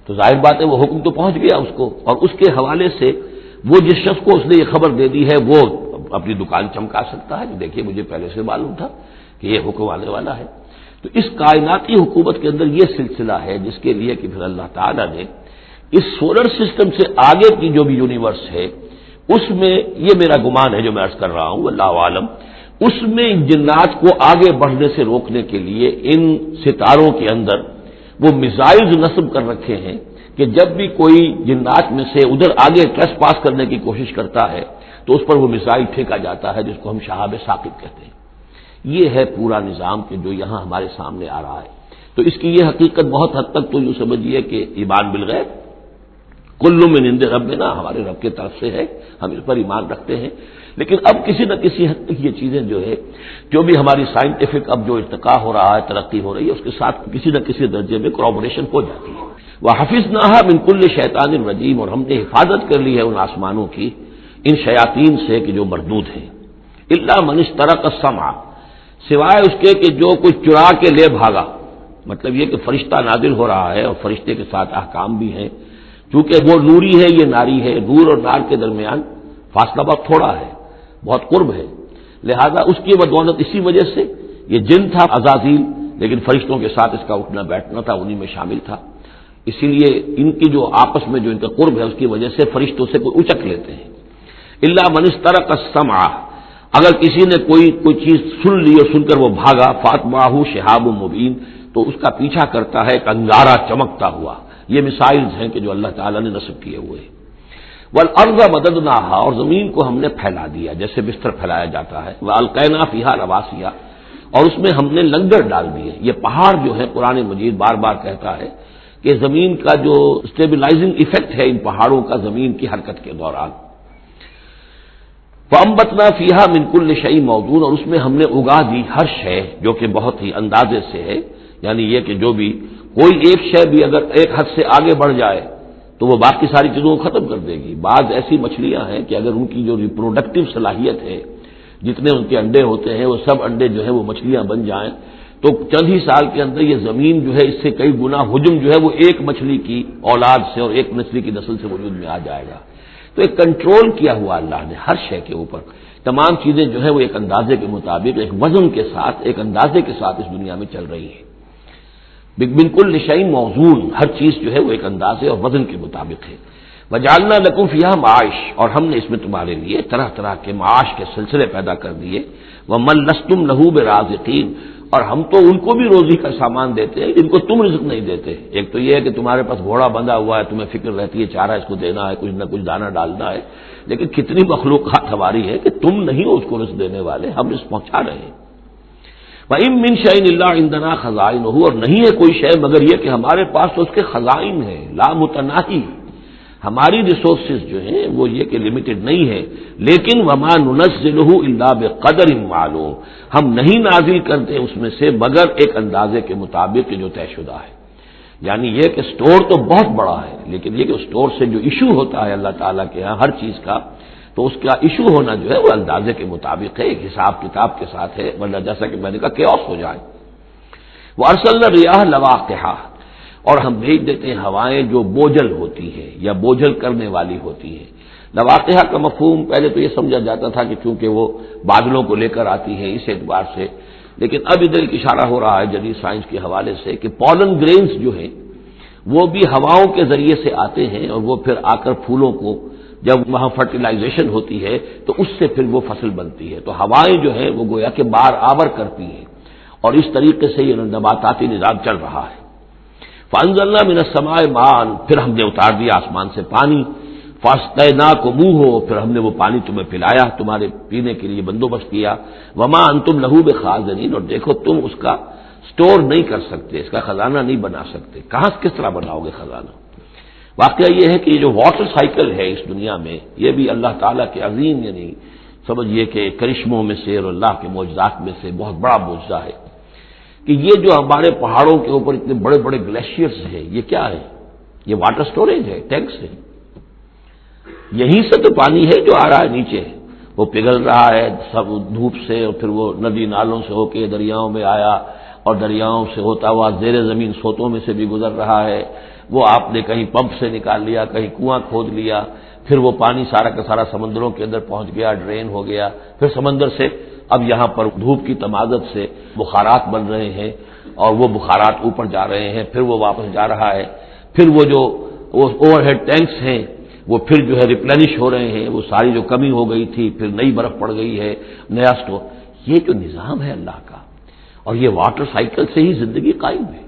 A: تو ظاہر بات ہے وہ حکم تو پہنچ گیا اس کو، اور اس کے حوالے سے وہ جس شخص کو اس نے یہ خبر دے دی ہے وہ اپنی دکان چمکا سکتا ہے کہ دیکھیے مجھے پہلے سے معلوم تھا کہ یہ حکم آنے والا ہے۔ تو اس کائناتی حکومت کے اندر یہ سلسلہ ہے جس کے لیے کہ پھر اللہ تعالیٰ نے اس سولر سسٹم سے آگے کی جو بھی یونیورس ہے اس میں، یہ میرا گمان ہے جو میں عرض کر رہا ہوں اللہ عالم، اس میں جنات کو آگے بڑھنے سے روکنے کے لیے ان ستاروں کے اندر وہ میزائلز نصب کر رکھے ہیں کہ جب بھی کوئی جنات میں سے ادھر آگے ٹریس پاس کرنے کی کوشش کرتا ہے تو اس پر وہ میزائل پھینکا جاتا ہے جس کو ہم شہاب ثاقب کہتے ہیں۔ یہ ہے پورا نظام کہ جو یہاں ہمارے سامنے آ رہا ہے۔ تو اس کی یہ حقیقت بہت حد تک تو یوں سمجھیے کہ ایمان بالغیب، کل من عند ربنا، ہمارے رب کی طرف سے ہے، ہم اس پر ایمان رکھتے ہیں، لیکن اب کسی نہ کسی حد تک یہ چیزیں جو ہے، جو بھی ہماری سائنٹیفک اب جو ارتقاء ہو رہا ہے، ترقی ہو رہی ہے، اس کے ساتھ کسی نہ کسی درجے میں کورابوریشن ہو جاتی ہے۔ وَحَفِظْنَاهَا مِن كُلِّ شَيْطَانٍ رَجِيمٍ، اور ہم نے حفاظت کر لی ہے ان آسمانوں کی ان شیاطین سے کہ جو مردود ہیں، إِلَّا مَنِ اسْتَرَقَ السَّمْعَ، سوائے اس کے کہ جو کوئی چرا کے لے بھاگا، مطلب یہ کہ فرشتہ نازل ہو رہا ہے اور فرشتے کے ساتھ احکام بھی ہیں، چونکہ وہ نوری ہے، یہ ناری ہے، نور اور نار کے درمیان فاصلہ بہت تھوڑا ہے، بہت قرب ہے، لہذا اس کی بدولت اسی وجہ سے یہ جن تھا عزازیل، لیکن فرشتوں کے ساتھ اس کا اٹھنا بیٹھنا تھا، انہی میں شامل تھا، اسی لیے ان کی جو آپس میں جو ان کا قرب ہے اس کی وجہ سے فرشتوں سے کوئی اچک لیتے ہیں۔ الا من استرق السمع، اگر کسی نے کوئی چیز سن لی اور سن کر وہ بھاگا، فاتبعہ شہاب مبین، تو اس کا پیچھا کرتا ہے ایک انگارہ چمکتا ہوا۔ یہ مثائل ہیں کہ جو اللہ تعالیٰ نے نصب کیے ہوئے ہیں۔ والارض مددناها، اور زمین کو ہم نے پھیلا دیا جیسے بستر پھیلایا جاتا ہے، والقینا فیہا رواسیا، اور اس میں ہم نے لنگر ڈال دیے۔ یہ پہاڑ جو ہے قرآن مجید بار بار کہتا ہے کہ زمین کا جو اسٹیبلائزنگ ایفیکٹ ہے ان پہاڑوں کا زمین کی حرکت کے دوران۔ فَأَنبَتْنَا فِيهَا مِن كُلِّ شَيْءٍ مَوْزُونٍ، اور اس میں ہم نے اگا دی ہر شے جو کہ بہت ہی اندازے سے ہے، یعنی یہ کہ جو بھی کوئی ایک شے بھی اگر ایک حد سے آگے بڑھ جائے تو وہ باقی ساری چیزوں کو ختم کر دے گی۔ بعض ایسی مچھلیاں ہیں کہ اگر ان کی جو ریپروڈکٹیو صلاحیت ہے، جتنے ان کے انڈے ہوتے ہیں وہ سب انڈے جو ہے وہ مچھلیاں بن جائیں تو چند ہی سال کے اندر یہ زمین جو ہے اس سے کئی گنا حجم جو ہے وہ ایک مچھلی کی اولاد سے اور ایک مچھلی کی نسل سے وجود میں آ جائے گا۔ تو ایک کنٹرول کیا ہوا اللہ نے ہر شے کے اوپر، تمام چیزیں جو ہے وہ ایک اندازے کے مطابق، ایک وزن کے ساتھ، ایک اندازے کے ساتھ اس دنیا میں چل رہی ہے۔ بالکل شیء موزون، ہر چیز جو ہے وہ ایک اندازے اور وزن کے مطابق ہے۔ وجعلنا لکم فیہا معاش، اور ہم نے اس میں تمہارے لیے طرح طرح کے معاش کے سلسلے پیدا کر دیے۔ ومن لستم لہ برازقین، اور ہم تو ان کو بھی روزی کا سامان دیتے ہیں جن کو تم رزق نہیں دیتے۔ ایک تو یہ ہے کہ تمہارے پاس گھوڑا بندھا ہوا ہے، تمہیں فکر رہتی ہے چارہ اس کو دینا ہے، کچھ نہ کچھ دانہ ڈالنا ہے، لیکن کتنی مخلوقات ہماری ہے کہ تم نہیں ہو اس کو رزق دینے والے، ہم رزق پہنچا رہے ہیں۔ وَإِن مِّن شَيْءٍ إِلَّا عِندَنَا خَزَائِنُهُ، اور نہیں ہے کوئی شے مگر یہ کہ ہمارے پاس تو اس کے خزائن ہیں، لا متناہی، ہماری ریسورسز جو ہیں وہ یہ کہ لمیٹڈ نہیں ہے، لیکن وما ننزلہ الا بقدر معلوم، ہم نہیں نازل کرتے اس میں سے مگر ایک اندازے کے مطابق جو طے شدہ ہے۔ یعنی یہ کہ سٹور تو بہت بڑا ہے، لیکن یہ کہ سٹور سے جو ایشو ہوتا ہے اللہ تعالیٰ کے ہاں ہر چیز کا، تو اس کا ایشو ہونا جو ہے وہ اندازے کے مطابق ہے، ایک حساب کتاب کے ساتھ ہے، ورنہ جیسا کہ میں نے کہا کیوس ہو جائے۔ وارسلنا الرياح لواقح، اور ہم بھیج دیتے ہیں ہوائیں جو بوجھل ہوتی ہے یا بوجھل کرنے والی ہوتی ہے۔ لواقح کا مفہوم پہلے تو یہ سمجھا جاتا تھا کہ چونکہ وہ بادلوں کو لے کر آتی ہے اس اعتبار سے، لیکن اب ادھر ایک اشارہ ہو رہا ہے جدید سائنس کے حوالے سے کہ پولن گرینز جو ہیں وہ بھی ہواؤں کے ذریعے سے آتے ہیں، اور وہ پھر آ کر پھولوں کو جب وہاں فرٹیلائزیشن ہوتی ہے تو اس سے پھر وہ فصل بنتی ہے۔ تو ہوائیں جو ہیں وہ گویا کہ بار آور کرتی ہیں، اور اس طریقے سے یہ نباتاتی نظام چل رہا ہے۔ فانزلنا من السماء ماء، پھر ہم نے اتار دیا آسمان سے پانی، فاسقیناکموہ، پھر ہم نے وہ پانی تمہیں پلایا، تمہارے پینے کے لیے بندوبست کیا۔ وما انتم لہ بخازنین، اور دیکھو تم اس کا سٹور نہیں کر سکتے، اس کا خزانہ نہیں بنا سکتے۔ کہاں کس طرح بناؤ گے خزانہ؟ واقعہ یہ ہے کہ یہ جو واٹر سائیکل ہے اس دنیا میں، یہ بھی اللہ تعالیٰ کے عظیم، یعنی سمجھیے کہ کرشموں میں سے اور اللہ کے معجزات میں سے بہت بڑا معجزہ ہے کہ یہ جو ہمارے پہاڑوں کے اوپر اتنے بڑے بڑے گلیشیئرز ہیں، یہ کیا ہے؟ یہ واٹر سٹوریج ہے، ٹینکس ہے۔ یہیں سے تو پانی ہے جو آ رہا ہے نیچے، وہ پگھل رہا ہے سب دھوپ سے، اور پھر وہ ندی نالوں سے ہو کے دریاؤں میں آیا، اور دریاؤں سے ہوتا ہوا زیر زمین سوتوں میں سے بھی گزر رہا ہے۔ وہ آپ نے کہیں پمپ سے نکال لیا، کہیں کنواں کھود لیا، پھر وہ پانی سارا کا سارا سمندروں کے اندر پہنچ گیا، ڈرین ہو گیا، پھر سمندر سے اب یہاں پر دھوپ کی تمازت سے بخارات بن رہے ہیں، اور وہ بخارات اوپر جا رہے ہیں، پھر وہ واپس جا رہا ہے، پھر وہ جو اوور ہیڈ ٹینکس ہیں وہ پھر جو ہے ریپلینش ہو رہے ہیں، وہ ساری جو کمی ہو گئی تھی پھر نئی برف پڑ گئی ہے، نیا سٹور۔ یہ جو نظام ہے اللہ کا، اور یہ واٹر سائیکل سے ہی زندگی قائم ہے۔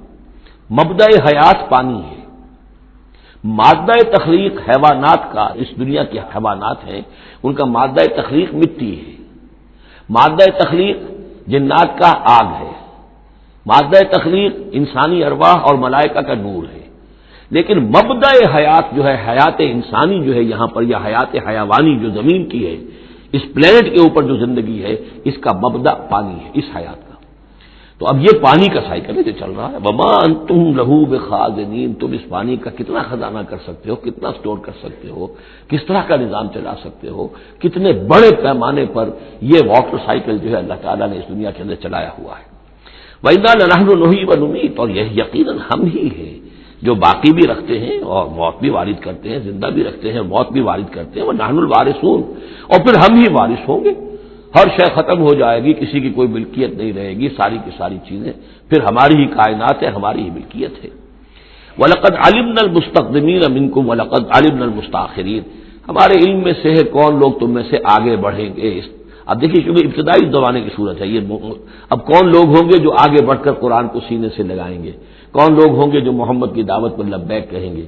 A: مبدأ حیات پانی ہے، مادہ تخلیق حیوانات کا، اس دنیا کے حیوانات ہیں ان کا مادہ تخلیق مٹی ہے، مادہ تخلیق جنات کا آگ ہے، مادہ تخلیق انسانی ارواح اور ملائکہ کا نور ہے، لیکن مبدأ حیات جو ہے، حیات انسانی جو ہے یہاں پر، یا حیات حیوانی جو زمین کی ہے، اس پلینٹ کے اوپر جو زندگی ہے، اس کا مبدأ پانی ہے، اس حیات کا۔ تو اب یہ پانی کا سائیکل ہے جو چل رہا ہے۔ وما انتم لہ بخازنین، تم اس پانی کا کتنا خزانہ کر سکتے ہو، کتنا سٹور کر سکتے ہو، کس طرح کا نظام چلا سکتے ہو، کتنے بڑے پیمانے پر یہ واٹر سائیکل جو ہے اللہ تعالیٰ نے اس دنیا کے اندر چلایا ہوا ہے۔ وَإِنَّا لَنَحْنُ نُحْيِي وَنُمِيتُ، اور یہ یقیناً ہم ہی ہیں جو باقی بھی رکھتے ہیں اور موت بھی وارد کرتے ہیں، زندہ بھی رکھتے ہیں موت بھی وارد کرتے ہیں، وَنَحْنُ الْوَارِثُونَ، اور پھر ہم ہی وارث ہوں گے۔ ہر شے ختم ہو جائے گی، کسی کی کوئی ملکیت نہیں رہے گی، ساری کی ساری چیزیں پھر ہماری ہی کائنات ہے، ہماری ہی ملکیت ہے۔ وَلَقَدْ عَلِمْنَا الْمُسْتَقْدِمِينَ مِنْكُمْ وَلَقَدْ عَلِمْنَا الْمُسْتَأْخِرِينَ، ہمارے علم میں سے ہے کون لوگ تم میں سے آگے بڑھیں گے۔ اب دیکھیے چونکہ ابتدائی زمانے کی صورت ہے یہ، اب کون لوگ ہوں گے جو آگے بڑھ کر قرآن کو سینے سے لگائیں گے، کون لوگ ہوں گے جو محمد کی دعوت پر لبیک کہیں گے،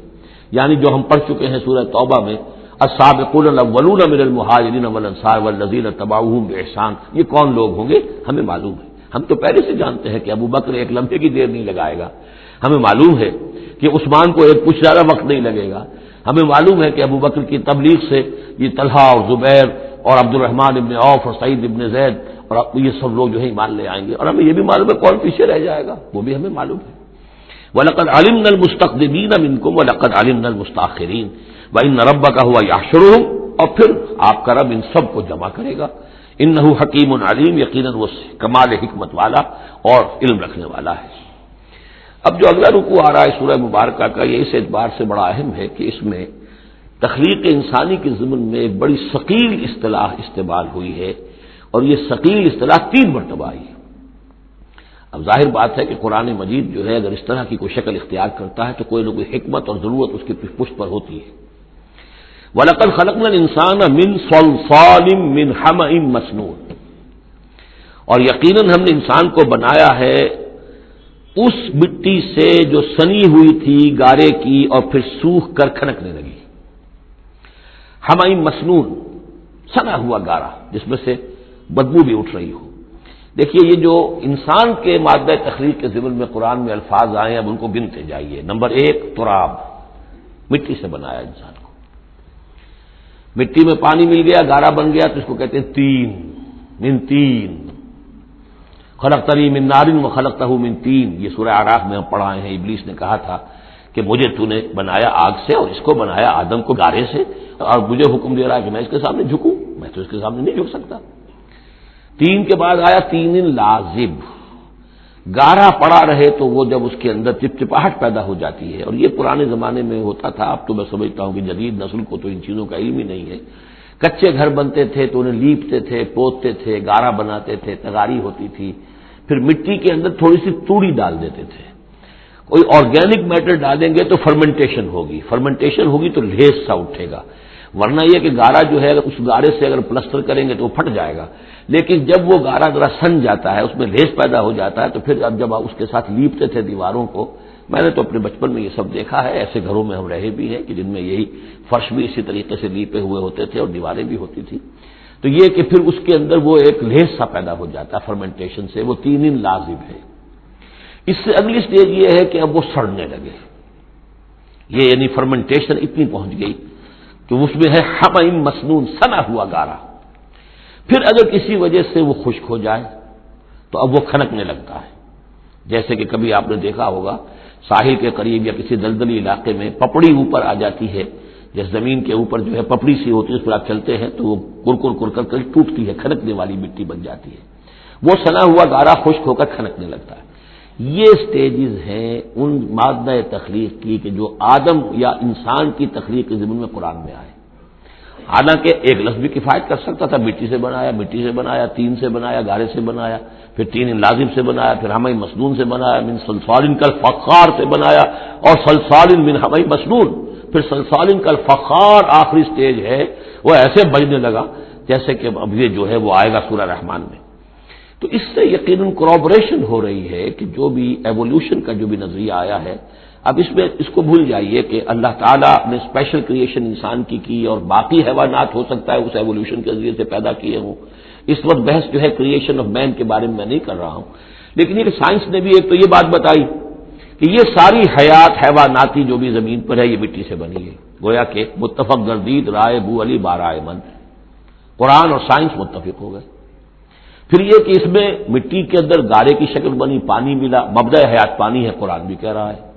A: یعنی جو ہم پڑھ چکے ہیں سورہ توبہ میں، السابقون الاولون من المہاجرین والانصار والذین اتبعوہم باحسان، یہ کون لوگ ہوں گے ہمیں معلوم ہے، ہم تو پہلے سے جانتے ہیں کہ ابو بکر ایک لمحے کی دیر نہیں لگائے گا، ہمیں معلوم ہے کہ عثمان کو ایک کچھ زیادہ وقت نہیں لگے گا، ہمیں معلوم ہے کہ ابو بکر کی تبلیغ سے یہ طلحہ اور زبیر اور عبد الرحمن ابن عوف اور سعید ابن زید اور یہ سب لوگ جو ہے ایمان لے آئیں گے، اور ہمیں یہ بھی معلوم ہے کون پیچھے رہ جائے گا، وہ بھی ہمیں معلوم ہے۔ وَلَقَدْ عَلِمْنَا الْمُسْتَقْدِمِينَ مِنْكُمْ وَلَقَدْ عَلِمْنَا الْمُسْتَأْخِرِينَ وَإِنَّ رَبَّكَ هُوَ يَحْشُرُهُمْ، اور پھر آپ کا رب ان سب کو جمع کرے گا، انہ حکیم علیم، یقیناً وہ کمال حکمت والا اور علم رکھنے والا ہے۔ اب جو اگلا رکوع آ رہا ہے سورہ مبارکہ کا، یہ اس اعتبار سے بڑا اہم ہے کہ اس میں تخلیق انسانی کے ضمن میں ایک بڑی ثقیل اصطلاح استعمال ہوئی ہے، اور یہ ثقیل اصطلاح 3 مرتبہ آئی ہے۔ اب ظاہر بات ہے کہ قرآن مجید جو ہے اگر اس طرح کی کوئی شکل اختیار کرتا ہے تو کوئی نہ کوئی حکمت اور ضرورت اس کی پشت پر ہوتی ہے۔ وَلَقَدْ خَلَقْنَا الْإِنسَانَ مِنْ صَلْصَالٍ مِّنْ حَمَإٍ مَّسْنُونٍ، اور یقیناً ہم نے انسان کو بنایا ہے اس مٹی سے جو سنی ہوئی تھی گارے کی اور پھر سوکھ کر کھنکنے لگی۔ حَمَإٍ مسنون، سنا ہوا گارا جس میں سے بدبو بھی اٹھ رہی ہو۔ دیکھیے یہ جو انسان کے مادہ تخلیق کے ضمن میں قرآن میں الفاظ آئے ہیں اب ان کو گنتے جائیے۔ نمبر 1 تراب، مٹی سے بنایا انسان کو، مٹی میں پانی مل گیا گارا بن گیا تو اس کو کہتے ہیں تین، من تین، خلقتنی من نار وخلقتہ من تین، یہ سورہ اعراف میں ہم پڑھائے ہیں۔ ابلیس نے کہا تھا کہ مجھے تو نے بنایا آگ سے اور اس کو بنایا آدم کو گارے سے، اور مجھے حکم دے رہا ہے کہ میں اس کے سامنے جھکوں، میں تو اس کے سامنے نہیں جھک سکتا۔ تین کے بعد آیا تین لازب، گارا پڑا رہے تو وہ جب اس کے اندر چپچپاہٹ پیدا ہو جاتی ہے، اور یہ پرانے زمانے میں ہوتا تھا، اب تو میں سمجھتا ہوں کہ جدید نسل کو تو ان چیزوں کا علم ہی نہیں ہے۔ کچے گھر بنتے تھے تو انہیں لیپتے تھے، پوتتے تھے، گارا بناتے تھے، تغاری ہوتی تھی، پھر مٹی کے اندر تھوڑی سی توڑی ڈال دیتے تھے، کوئی آرگینک میٹر ڈالیں گے تو فرمنٹیشن ہوگی، فرمنٹیشن ہوگی تو لیس سا اٹھے گا، ورنہ یہ کہ گارا جو ہے اس گارے سے اگر پلسٹر کریں گے تو وہ پھٹ جائے گا، لیکن جب وہ گارا ذرا سن جاتا ہے، اس میں لیس پیدا ہو جاتا ہے، تو پھر اب جب آپ اس کے ساتھ لیپتے تھے دیواروں کو، میں نے تو اپنے بچپن میں یہ سب دیکھا ہے، ایسے گھروں میں ہم رہے بھی ہیں کہ جن میں یہی فرش بھی اسی طریقے سے لیپے ہوئے ہوتے تھے اور دیواریں بھی ہوتی تھی، تو یہ کہ پھر اس کے اندر وہ ایک لیس سا پیدا ہو جاتا ہے فرمنٹیشن سے، وہ تین لازم ہے۔ اس سے اگلی سٹیج یہ ہے کہ اب وہ سڑنے لگے، یہ یعنی فرمنٹیشن اتنی پہنچ گئی کہ اس میں ہے حمیم مسنون، سنا ہوا گارا، پھر اگر کسی وجہ سے وہ خشک ہو جائے تو اب وہ کھنکنے لگتا ہے، جیسے کہ کبھی آپ نے دیکھا ہوگا ساحل کے قریب یا کسی دلدلی علاقے میں پپڑی اوپر آ جاتی ہے، جس زمین کے اوپر جو ہے پپڑی سی ہوتی ہے، اس پر آپ چلتے ہیں تو وہ کر کر ٹوٹتی ہے، کھنکنے والی مٹی بن جاتی ہے، وہ سنا ہوا گارا خشک ہو کر کھنکنے لگتا ہے۔ یہ سٹیجز ہیں ان مادہ تخلیق کی کہ جو آدم یا انسان کی تخلیق کے ضمن میں قرآن میں آئے، حالانکہ ایک لفظ بھی کفایت کر سکتا تھا، مٹی سے بنایا، تین سے بنایا، گارے سے بنایا، پھر تین لازم سے بنایا، پھر حمئی مسنون سے بنایا، من صلصال کالفخار سے بنایا، اور صلصال من حمئی مسنون، پھر صلصال کالفخار آخری سٹیج ہے، وہ ایسے بجنے لگا جیسے کہ اب یہ جو ہے وہ آئے گا سورہ رحمان میں۔ تو اس سے یقیناً کورابریشن ہو رہی ہے کہ جو بھی ایوولوشن کا جو بھی نظریہ آیا ہے، اب اس میں اس کو بھول جائیے کہ اللہ تعالیٰ نے اسپیشل کریشن انسان کی اور باقی حیوانات ہو سکتا ہے اس ایوولوشن کے ذریعے سے پیدا کیے ہوں۔ اس وقت بحث جو ہے کریشن آف مین کے بارے میں نہیں کر رہا ہوں، لیکن یہ کہ سائنس نے بھی ایک تو یہ بات بتائی کہ یہ ساری حیات حیواناتی جو بھی زمین پر ہے یہ مٹی سے بنی ہے، گویا کہ متفق گردید رائے بو علی بارائے من، قرآن اور سائنس متفق ہو گئے۔ پھر یہ کہ اس میں مٹی کے اندر گارے کی شکل بنی، پانی ملا، مبدأ حیات پانی ہے، قرآن بھی کہہ رہا ہے۔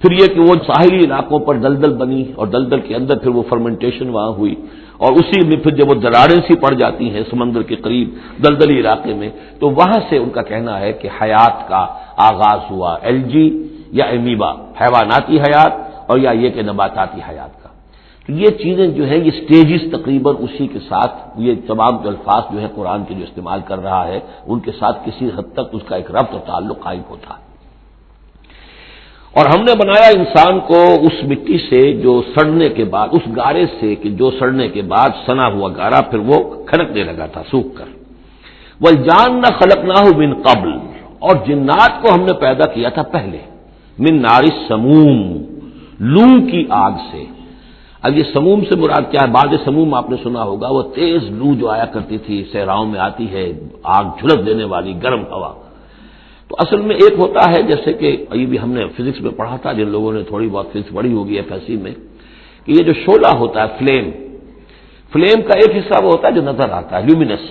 A: پھر یہ کہ وہ ساحلی علاقوں پر دلدل بنی اور دلدل کے اندر پھر وہ فرمنٹیشن وہاں ہوئی، اور اسی میں پھر جب وہ دراڑیں سی پڑ جاتی ہیں سمندر کے قریب دلدلی علاقے میں، تو وہاں سے ان کا کہنا ہے کہ حیات کا آغاز ہوا، الجی یا امیبا حیواناتی حیات، اور یا یہ کہ نباتاتی حیات کا۔ تو یہ چیزیں جو ہیں یہ سٹیجز تقریباً اسی کے ساتھ، یہ تمام جو الفاظ جو ہے قرآن کے جو استعمال کر رہا ہے ان کے ساتھ کسی حد تک اس کا ایک ربط اور تعلق قائم ہوتا ہے۔ اور ہم نے بنایا انسان کو اس مٹی سے جو سڑنے کے بعد، اس گارے سے کہ جو سڑنے کے بعد سنا ہوا گارا پھر وہ کھنکنے لگا تھا سوکھ کر۔ وَالْجَانَّ خَلَقْنَاهُ مِنْ قَبْلُ، اور جنات کو ہم نے پیدا کیا تھا پہلے، من نار السموم، لو کی آگ سے۔ اب یہ سموم سے مراد کیا ہے؟ بعض سموم آپ نے سنا ہوگا، وہ تیز لو جو آیا کرتی تھی، صحراؤں میں آتی ہے، آگ جھلس دینے والی گرم ہوا. تو اصل میں ایک ہوتا ہے جیسے کہ یہ بھی ہم نے فزکس میں پڑھا تھا، جن لوگوں نے تھوڑی بہت فزکس پڑھی ہوگی FSC میں، کہ یہ جو شعلہ ہوتا ہے فلیم کا ایک حصہ وہ ہوتا ہے جو نظر آتا ہے، لیومینس،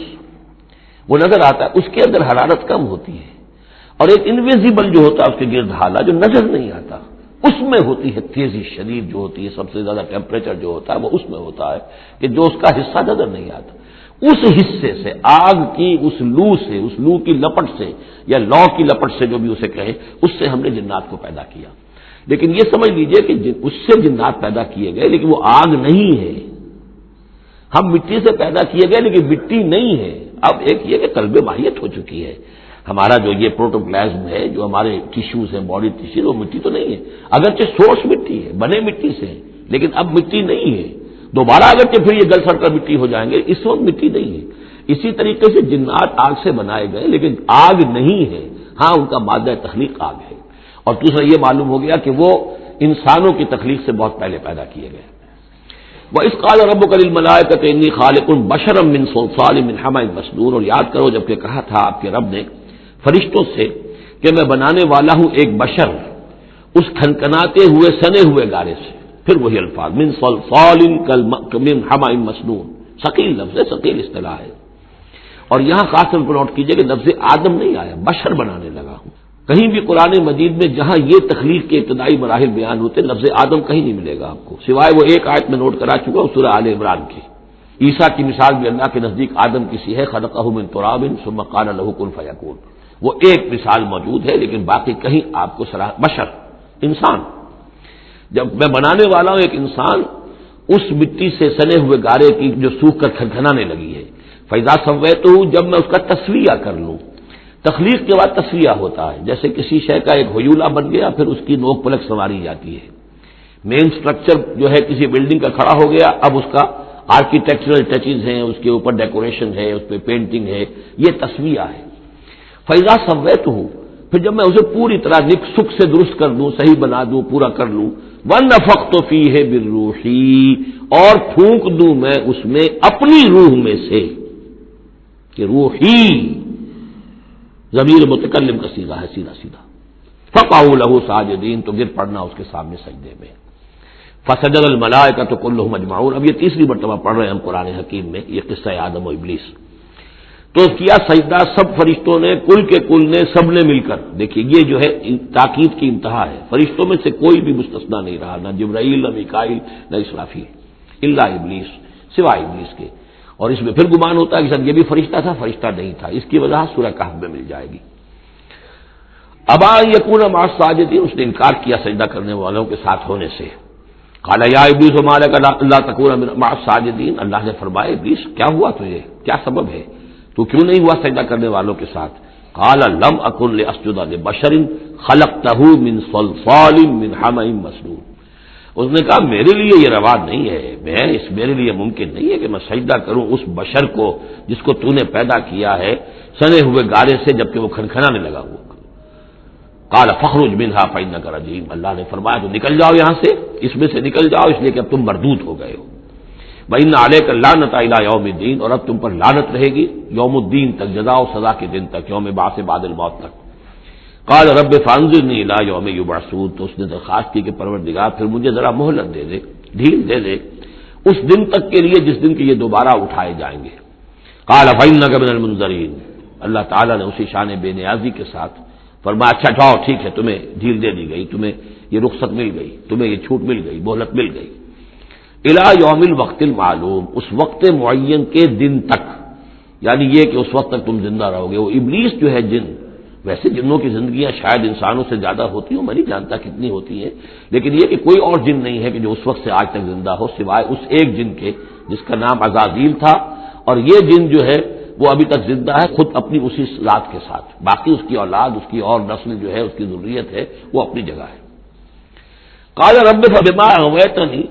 A: وہ نظر آتا ہے، اس کے اندر حرارت کم ہوتی ہے، اور ایک انویزیبل جو ہوتا ہے اس کے گرد حالہ جو نظر نہیں آتا، اس میں ہوتی ہے تیزی شدید جو ہوتی ہے، سب سے زیادہ ٹیمپریچر جو ہوتا ہے وہ اس میں ہوتا ہے کہ جو اس کا حصہ نظر نہیں آتا. اس حصے سے آگ کی اس لو کی لپٹ سے یا لو کی لپٹ سے جو بھی اسے کہے، اس سے ہم نے جنات کو پیدا کیا. لیکن یہ سمجھ لیجئے کہ اس سے جنات پیدا کیے گئے لیکن وہ آگ نہیں ہے. ہم مٹی سے پیدا کیے گئے لیکن مٹی نہیں ہے. اب ایک یہ کہ قلب ماہیت ہو چکی ہے، ہمارا جو یہ پروٹوپلازم ہے، جو ہمارے ٹیشوز ہیں، باڈی ٹیشوز، وہ مٹی تو نہیں ہے، اگرچہ سورس مٹی ہے، بنے مٹی سے ہیں، لیکن اب مٹی نہیں ہے. دوبارہ اگرچہ پھر یہ گل سڑ کر مٹی ہو جائیں گے، اس وقت مٹی نہیں ہے. اسی طریقے سے جنات آگ سے بنائے گئے لیکن آگ نہیں ہے، ہاں ان کا مادہ تخلیق آگ ہے. اور دوسرا یہ معلوم ہو گیا کہ وہ انسانوں کی تخلیق سے بہت پہلے پیدا کیے گئے. وَإِذْ قَالَ رَبُّكَ لِلْمَلَائِكَةِ إِنِّي خَالِقٌ بَشَرًا مِّن صَلْصَالٍ مِّنْ حَمَإٍ مَّسْنُونٍ، اور یاد کرو جب کہ کہا تھا آپ کے رب نے فرشتوں سے کہ میں بنانے والا ہوں ایک بشر اس کھنکھناتے ہوئے سنے ہوئے گارے سے. پھر وہی الفاظ من صلصال من حمأ مسنون، ثقیل لفظ ہے، ثقیل اصطلاح ہے. اور یہاں خاص طور پر نوٹ کیجئے کہ لفظ آدم نہیں آیا، بشر بنانے لگا ہوں. کہیں بھی قرآن مجید میں جہاں یہ تخلیق کے ابتدائی مراحل بیان ہوتے لفظ آدم کہیں نہیں ملے گا آپ کو، سوائے وہ ایک آیت میں نوٹ کرا چکا ہوں سورہ آل عمران کی. عیسیٰ کی مثال بھی اللہ کے نزدیک آدم کی سی ہے، خلقہ من تراب ثم قال له کن فیکون. وہ ایک مثال موجود ہے لیکن باقی کہیں آپ کو بشر، انسان. جب میں بنانے والا ہوں ایک انسان اس مٹی سے سنے ہوئے گارے کی جو سوکھ کر کھنکھنانے لگی ہے. فَإِذَا سَوَّيْتُهُ، جب میں اس کا تسویہ کر لوں. تخلیق کے بعد تسویہ ہوتا ہے، جیسے کسی شے کا ایک ہیولہ بن گیا پھر اس کی نوک پلک سنواری جاتی ہے. مین سٹرکچر جو ہے کسی بلڈنگ کا کھڑا ہو گیا، اب اس کا آرکیٹیکچرل ٹچز ہیں، اس کے اوپر ڈیکوریشن ہے، اس پہ پینٹنگ ہے، یہ تسویہ ہے. فَإِذَا سَوَّيْتُهُ، پھر جب میں اسے پوری طرح نک سکھ سے درست کر دوں، صحیح بنا دوں، پورا کر لوں. وَنَفَخْتُ فِيهِ مِن رُّوحِي، اور پھونک دوں میں اس میں اپنی روح میں سے. کہ روحی ضمیر متکلم کا صیغہ ہے سیدھا سیدھا. فَقَعُوا لَهُ سَاجِدِينَ، تو گر پڑنا اس کے سامنے سجدے میں. فَسَجَدَ الْمَلَائِكَةُ كُلُّهُمْ أَجْمَعُونَ. اب یہ تیسری مرتبہ پڑھ رہے ہیں ہم قرآن حکیم میں یہ قصہ آدم و ابلیس. تو کیا سجدہ سب فرشتوں نے، کل کے کل نے، سب نے مل کر. دیکھیے یہ جو ہے تاکید کی انتہا ہے، فرشتوں میں سے کوئی بھی مستثنا نہیں رہا، نہ جبرائیل، نہ میکائیل، نہ اسرافیل، الا ابلیس، سوائے ابلیس کے. اور اس میں پھر گمان ہوتا ہے کہ سر یہ بھی فرشتہ تھا، فرشتہ نہیں تھا. اس کی وضاحت سورہ کہف میں مل جائے گی. ابا یکون مع الساجدین، اس نے انکار کیا سجدہ کرنے والوں کے ساتھ ہونے سے. قال یا ابلیس ما لک الا تکون مع الساجدین، اللہ نے فرمایا ابلیس کیا ہوا تجھے، کیا سبب ہے، تو کیوں نہیں ہوا سجدہ کرنے والوں کے ساتھ. قال لم اکن لاسجد لبشر خلقته من صلصال من حمأ مسنون. اس نے کہا میرے لیے یہ روا نہیں ہے، میرے لیے ممکن نہیں ہے کہ میں سجدہ کروں اس بشر کو جس کو تو نے پیدا کیا ہے سنے ہوئے گارے سے جبکہ وہ کھنکھنانے لگا ہوا. قال فاخرج منها فإنك رجيم، اللہ نے فرمایا تو نکل جاؤ یہاں سے، اس میں سے نکل جاؤ اس لیے کہ اب تم مردود ہو گئے ہو. وَإِنَّ عَلَيْكَ اللَّعْنَةَ إِلَىٰ يَوْمِ الدِّينِ، اور اب تم پر لعنت رہے گی یوم الدین تک، جزا و سزا کے دن تک، یوم بعث بعد الموت تک. قال رب فانظرنی الی یوم یبعثون، تو اس نے درخواست کی کہ پروردگار پھر مجھے ذرا مہلت دے دے، ڈھیل دے دے اس دن تک کے لیے جس دن کے یہ دوبارہ اٹھائے جائیں گے. قال فإنک من المنظرین، اللہ تعالیٰ نے اسی شان بے نیازی کے ساتھ فرمایا اچھا جاؤ ٹھیک ہے، تمہیں ڈھیل دے دی گئی، تمہیں یہ رخصت مل گئی، تمہیں یہ چھوٹ مل گئی، مہلت مل گئی. الی یوم الوقت المعلوم، اس وقت معین کے دن تک، یعنی یہ کہ اس وقت تک تم زندہ رہو گے. وہ ابلیس جو ہے جن، ویسے جنوں کی زندگیاں شاید انسانوں سے زیادہ ہوتی ہوں، میں نہیں جانتا کتنی ہوتی ہیں، لیکن یہ کہ کوئی اور جن نہیں ہے کہ جو اس وقت سے آج تک زندہ ہو سوائے اس ایک جن کے جس کا نام عزازیل تھا. اور یہ جن جو ہے وہ ابھی تک زندہ ہے خود اپنی اسی ذات کے ساتھ، باقی اس کی اولاد، اس کی اور نسل جو ہے، اس کی ذریت ہے، وہ اپنی جگہ ہے. قال رب فبما اغویتنی،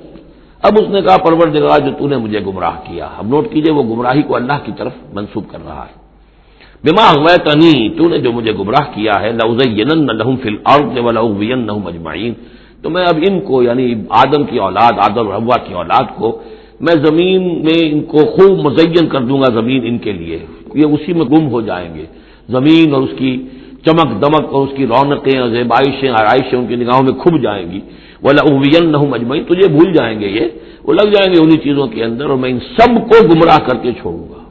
A: اب اس نے کہا پروردگار جو تو نے مجھے گمراہ کیا. اب نوٹ کیجئے وہ گمراہی کو اللہ کی طرف منسوب کر رہا ہے. بما اغویتنی، تو نے جو مجھے گمراہ کیا ہے، لأزینن لهم فی الارض ولأغوینہم اجمعین، تو میں اب ان کو یعنی آدم کی اولاد، آدم اور حوا کی اولاد کو میں زمین میں ان کو خوب مزین کر دوں گا، زمین ان کے لیے، یہ اسی میں گم ہو جائیں گے، زمین اور اس کی چمک دمک اور اس کی رونقیں اور زیبائشیں آرائشیں ان کی نگاہوں میں کھب جائیں گی، وَلَأُغْوِيَنَّهُمْ أَجْمَعِينَ، تجھے بھول جائیں گے، وہ لگ جائیں گے انہی چیزوں کے اندر، اور میں ان سب کو گمراہ کر کے چھوڑوں گا،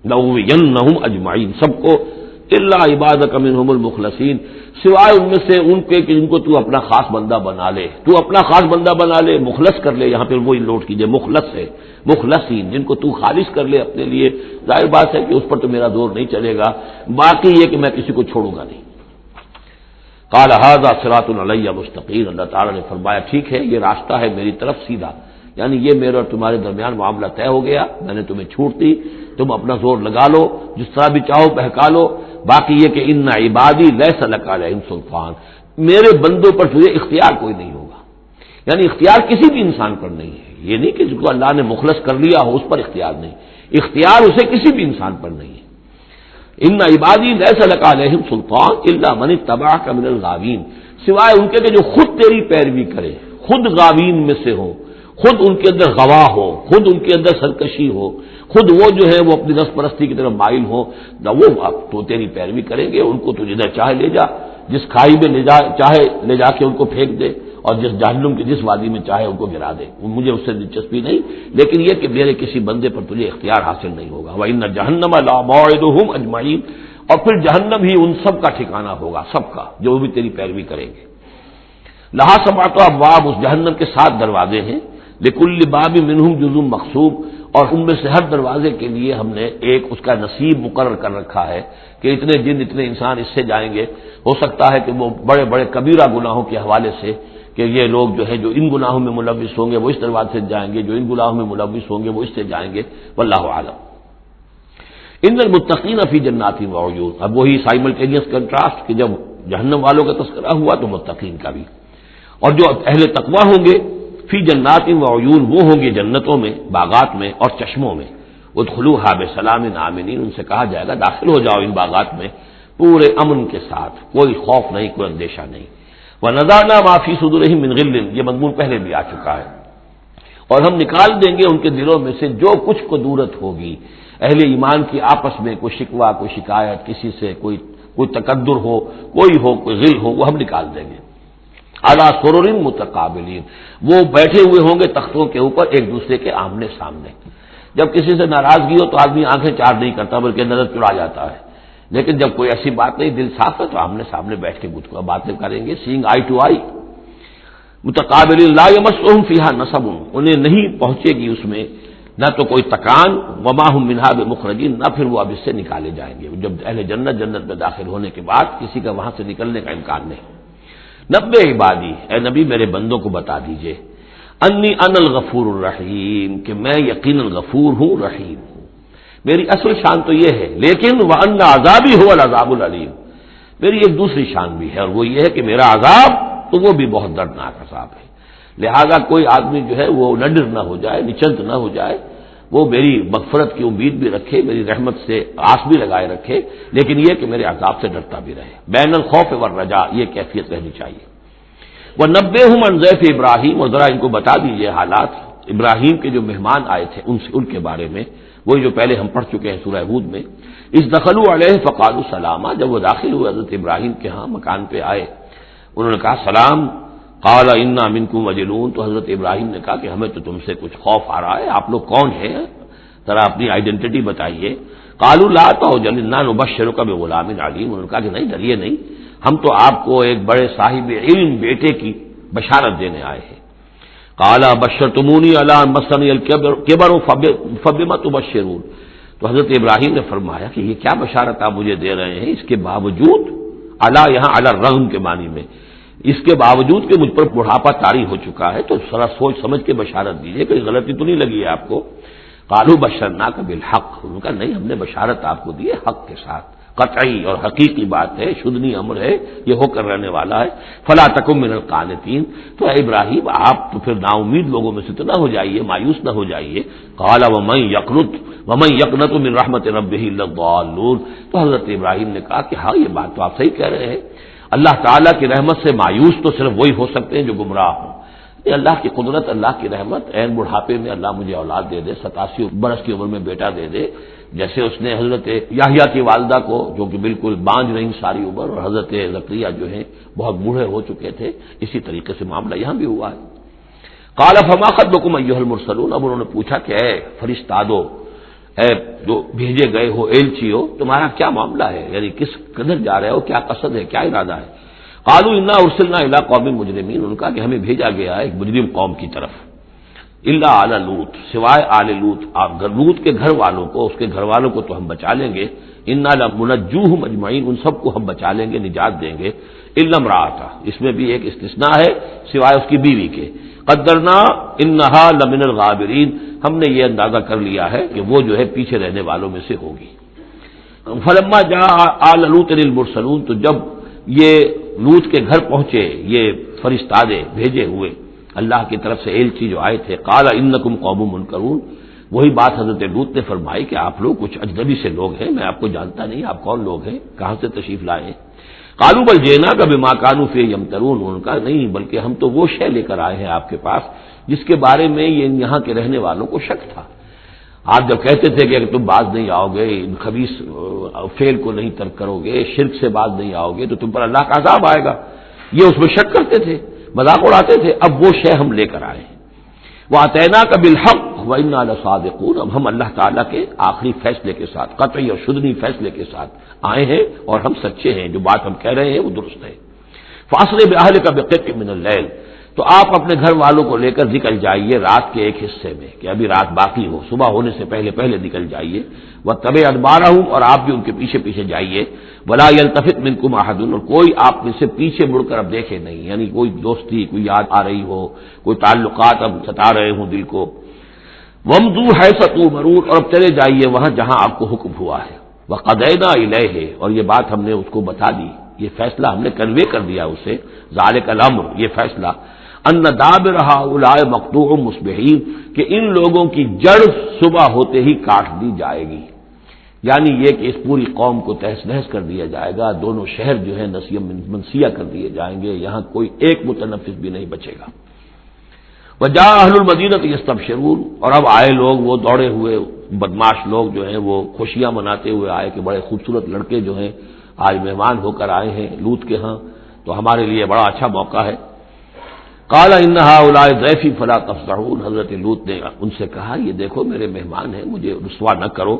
A: لَأُغْوِيَنَّهُمْ أَجْمَعِينَ، سب کو، إِلَّا عِبَادَكَ مِنْهُمُ الْمُخْلَصِينَ، سوائے ان میں سے ان کے کہ جن کو تو اپنا خاص بندہ بنا لے، تو اپنا خاص بندہ بنا لے، مخلص کر لے، یہاں پہ وہی لوٹ کیجئے، مخلص ہے، مخلصین، جن کو تو خالص کر لے اپنے لیے، ظاہر بات ہے کہ اس پر تو میرا زور نہیں چلے گا، باقی یہ کہ میں کسی کو چھوڑوں گا نہیں۔ قال هذا صراط علی مستقیم، اللہ تعالیٰ نے فرمایا ٹھیک ہے، یہ راستہ ہے میری طرف سیدھا، یعنی یہ میرے اور تمہارے درمیان معاملہ طے ہو گیا، میں نے تمہیں چھوٹ دی، تم اپنا زور لگا لو، جس طرح بھی چاہو بہکا لو، باقی یہ کہ ان عبادی لیس لک علیہم سلطان، میرے بندوں پر تجھے اختیار کوئی نہیں ہوگا، یعنی اختیار کسی بھی انسان پر نہیں ہے، یہ نہیں کہ جس کو اللہ نے مخلص کر لیا ہو اس پر اختیار نہیں، اختیار اسے کسی بھی انسان پر نہیں ہے۔ ان عبادی لیس لک علیہم سلطان الا من اتبعک من الغاوین، سوائے ان کے کہ جو خود تیری پیروی کرے، خود غاوین میں سے ہو، خود ان کے اندر غوا ہو، خود ان کے اندر سرکشی ہو، خود وہ جو ہے وہ اپنی نفس پرستی کی طرف مائل ہو، نہ وہ اب تو تیری پیروی کریں گے، ان کو تو جدھر چاہے لے جا، جس کھائی میں چاہے لے جا کے ان کو پھینک دے، اور جس جہنم کی جس وادی میں چاہے ان کو گرا دے، مجھے اس سے دلچسپی نہیں، لیکن یہ کہ میرے کسی بندے پر تجھے اختیار حاصل نہیں ہوگا۔ وَإِنَّ جَهَنَّمَ لَمَوْعِدُهُمْ أَجْمَعِينَ، اور پھر جہنم ہی ان سب کا ٹھکانہ ہوگا، سب کا، جو بھی تیری پیروی کریں گے۔ لہا سبعۃ ابواب، اس جہنم کے 7 دروازے ہیں، لکل باب منہم جزء مقسوم، اور ان میں سے ہر دروازے کے لیے ہم نے ایک اس کا نصیب مقرر کر رکھا ہے کہ اتنے جن اتنے انسان اس سے جائیں گے، ہو سکتا ہے کہ وہ بڑے بڑے کبیرہ گناہوں کے حوالے سے کہ یہ لوگ جو ہے جو ان گناہوں میں ملوث ہوں گے وہ اس دروازے سے جائیں گے، جو ان گناہوں میں ملوث ہوں گے وہ اس سے جائیں گے، واللہ اعلم۔ ان المتقین فی جنات وعیون، اب وہی سائملٹینیس کنٹراسٹ کہ جب جہنم والوں کا تذکرہ ہوا تو متقین کا بھی، اور جو اہل تقوی ہوں گے فی جنات وعیون، وہ ہوں گے جنتوں میں، باغات میں اور چشموں میں، ادخلوها بسلام آمنین، ان سے کہا جائے گا داخل ہو جاؤ ان باغات میں پورے امن کے ساتھ، کوئی خوف نہیں، کوئی اندیشہ نہیں۔ وَنَزَعْنَا مَا فِي صُدُورِهِم مِّن غِلٍّ، یہ مضمون پہلے بھی آ چکا ہے، اور ہم نکال دیں گے ان کے دلوں میں سے جو کچھ قدورت ہوگی، اہل ایمان کی آپس میں کوئی شکوہ، کوئی شکایت، کسی سے کوئی تکدر ہو، کوئی غل ہو، وہ ہم نکال دیں گے۔ علی سرر متقابلین، وہ بیٹھے ہوئے ہوں گے تختوں کے اوپر ایک دوسرے کے آمنے سامنے۔ جب کسی سے ناراضگی ہو تو آدمی آنکھیں چار نہیں کرتا بلکہ نظر چڑا جاتا ہے، لیکن جب کوئی ایسی بات نہیں، دل صاف ہے، تو آمنے سامنے بیٹھ کے باتیں کریں گے، سینگ آئی ٹو آئی۔ متقابلین لا یمسهم فیہا نصب، انہیں نہیں پہنچے گی اس میں نہ تو کوئی تکان، وما هم منها بمخرجین، نہ پھر وہ اب اس سے نکالے جائیں گے، جب اہل جنت میں داخل ہونے کے بعد کسی کا وہاں سے نکلنے کا امکان نہیں۔ نبئ عبادی، اے نبی میرے بندوں کو بتا دیجئے، انی انا الغفور الرحیم، کہ میں یقیناً غفور ہوں، رحیم ہوں۔ میری اصل شان تو یہ ہے، لیکن وان عذابی هو العذاب العلیم، میری ایک دوسری شان بھی ہے، اور وہ یہ ہے کہ میرا عذاب تو وہ بھی بہت دردناک عذاب ہے، لہذا کوئی آدمی جو ہے وہ نڈر نہ ہو جائے، نچنت نہ ہو جائے، وہ میری مغفرت کی امید بھی رکھے، میری رحمت سے آس بھی لگائے رکھے، لیکن یہ کہ میرے عذاب سے ڈرتا بھی رہے، بین الخوف والرجاء، یہ کیفیت رہنی چاہیے۔ وَنَبِّئْهُمْ عَنْ ضَيْفِ ابراہیم، اور ذرا ان کو بتا دیجئے حالات ابراہیم کے جو مہمان آئے تھے ان کے بارے میں، وہی جو پہلے ہم پڑھ چکے ہیں سورہ ہود میں۔ اذ دخلوا علیہ فقالوا سلاما، جب وہ داخل ہوئے حضرت ابراہیم کے ہاں مکان پہ آئے، انہوں نے کہا سلام۔ قال انا منکم وجلون، تو حضرت ابراہیم نے کہا کہ ہمیں تو تم سے کچھ خوف آ رہا ہے، آپ لوگ کون ہیں، ذرا اپنی آئیڈینٹی بتائیے۔ قالوا لا تخف انا نبشرک بغلام علیم، انہوں نے کہا کہ نہیں ڈریے نہیں، ہم تو آپ کو ایک بڑے صاحب علم بیٹے کی بشارت دینے آئے ہیں۔ قال بشرتمونی علی ان مسنی الکبر فبما تبشرون، تو حضرت ابراہیم نے فرمایا کہ یہ کیا بشارت آپ مجھے دے رہے ہیں، اس کے باوجود، علی یہاں علی الرغم کے معنی میں، اس کے باوجود کہ مجھ پر بڑھاپا طاری ہو چکا ہے، تو ذرا سوچ سمجھ کے بشارت دیجیے، کوئی غلطی تو نہیں لگی ہے آپ کو۔ قالوا بشرناک بالحق، ان کا نہیں، ہم نے بشارت آپ کو دی ہے حق کے ساتھ، قطعی اور حقیقی بات ہے، شدنی امر ہے، یہ ہو کر رہنے والا ہے۔ فلا تکن من القانتین، تو اے ابراہیم آپ تو پھر نا امید لوگوں میں سے تو نہ ہو جائیے، مایوس نہ ہو جائیے۔ قال ومن یقنط من رحمت ربہ الا الضالون، تو حضرت ابراہیم نے کہا کہ ہاں یہ بات تو آپ صحیح کہہ رہے ہیں، اللہ تعالیٰ کی رحمت سے مایوس تو صرف وہی ہو سکتے ہیں جو گمراہ ہوں. یہ اللہ کی قدرت، اللہ کی رحمت. عین بڑھاپے میں اللہ مجھے اولاد دے دے، 87 برس کی عمر میں بیٹا دے دے، جیسے اس نے حضرت یحییٰ کی والدہ کو، جو کہ بالکل بانجھ رہی ساری عمر، اور حضرت زکریا جو ہیں بہت بوڑھے ہو چکے تھے، اسی طریقے سے معاملہ یہاں بھی ہوا ہے. قال فما خطبکم ایھا المرسلون، اب انہوں نے پوچھا کہ اے فرشتادو، اے جو بھیجے گئے ہو، ایلچی ہو، تمہارا کیا معاملہ ہے؟ یعنی کس قدر جا رہے ہو، کیا قصد ہے، کیا ارادہ ہے؟ قالوا انا ارسلنا الى قوم مجرمین، ان کا کہ ہمیں بھیجا گیا ہے ایک مجرم قوم کی طرف. الا آل لوط، سوائے آل لوط، آپ لوط کے گھر والوں کو، اس کے گھر والوں کو تو ہم بچا لیں گے. انا لمنجوہم اجمعین، ان سب کو ہم بچا لیں گے، نجات دیں گے. الا امرأتہ، اس میں بھی ایک استثناء ہے سوائے اس کی بیوی کے. قدرنا انہا لمن الغابرین، ہم نے یہ اندازہ کر لیا ہے کہ وہ جو ہے پیچھے رہنے والوں میں سے ہوگی. فلما جاء آل لوط المرسلون، تو جب یہ لوط کے گھر پہنچے یہ فرشتادے بھیجے ہوئے اللہ کی طرف سے ایلچی جو آئے تھے، قال انکم قوم منکرون، وہی بات حضرت لوط نے فرمائی کہ آپ لوگ کچھ اجنبی سے لوگ ہیں، میں آپ کو جانتا نہیں، آپ کون لوگ ہیں، کہاں سے تشریف لائے ہیں. قالوا بل جئناک بما كانوا فيه يمترون، ان کا نہیں بلکہ ہم تو وہ شے لے کر آئے ہیں آپ کے پاس جس کے بارے میں یہ یہاں کے رہنے والوں کو شک تھا. آپ جب کہتے تھے کہ اگر تم باز نہیں آؤ گے، ان خبیث فعل کو نہیں ترک کرو گے، شرک سے باز نہیں آؤ گے تو تم پر اللہ کا عذاب آئے گا، یہ اس میں شک کرتے تھے، مذاق اڑاتے تھے. اب وہ شے ہم لے کر آئے ہیں. وَأَتَيْنَاكَ بِالْحَقِّ وَإِنَّا لَصَادِقُونَ، اب ہم اللہ تعالیٰ کے آخری فیصلے کے ساتھ، قطعی اور شدنی فیصلے کے ساتھ آئے ہیں اور ہم سچے ہیں، جو بات ہم کہہ رہے ہیں وہ درست ہے. فَأَسْرِ بِأَهْلِكَ بِقِطْعٍ مِّنَ اللَّيْلِ، تو آپ اپنے گھر والوں کو لے کر نکل جائیے رات کے ایک حصے میں، کہ ابھی رات باقی ہو، صبح ہونے سے پہلے پہلے نکل جائیے. وَاتَّبِعْ أَدْبَارَهُمْ، اور آپ بھی ان کے پیچھے پیچھے جائیے. وَلَا يَلْتَفِتْ مِنكُمْ أَحَدٌ، اور کوئی آپ میں سے پیچھے مڑ کر اب دیکھے نہیں، یعنی کوئی دوستی، کوئی یاد آ رہی ہو، کوئی تعلقات اب ستا رہے ہوں دل کو. وَامْضُوا حَيْثُ تُؤْمَرُونَ، اور اب چلے جائیے وہاں جہاں آپ کو حکم ہوا ہے. وَقَضَيْنَا إِلَيْهِ، اور یہ بات ہم نے اس کو بتا دی، یہ فیصلہ ہم نے کنوے کر دیا اسے. ذَلِكَ الْأَمْرُ، یہ فیصلہ. ان دابر هؤلاء مقطوع مصبحین، کہ ان لوگوں کی جڑ صبح ہوتے ہی کاٹ دی جائے گی، یعنی یہ کہ اس پوری قوم کو تہس نہس کر دیا جائے گا، دونوں شہر جو ہیں نسیہ منسیہ کر دیے جائیں گے، یہاں کوئی ایک متنفس بھی نہیں بچے گا. وجاء اہل المدینہ یستبشرون، اور اب آئے لوگ، وہ دوڑے ہوئے بدماش لوگ جو ہیں وہ خوشیاں مناتے ہوئے آئے کہ بڑے خوبصورت لڑکے جو ہیں آج مہمان ہو کر آئے ہیں لوط کے ہاں، تو ہمارے لیے بڑا اچھا موقع ہے. قال ان هؤلاء ضیفی فلا تفضحون، حضرت لوط نے ان سے کہا یہ دیکھو میرے مہمان ہیں، مجھے رسوا نہ کرو.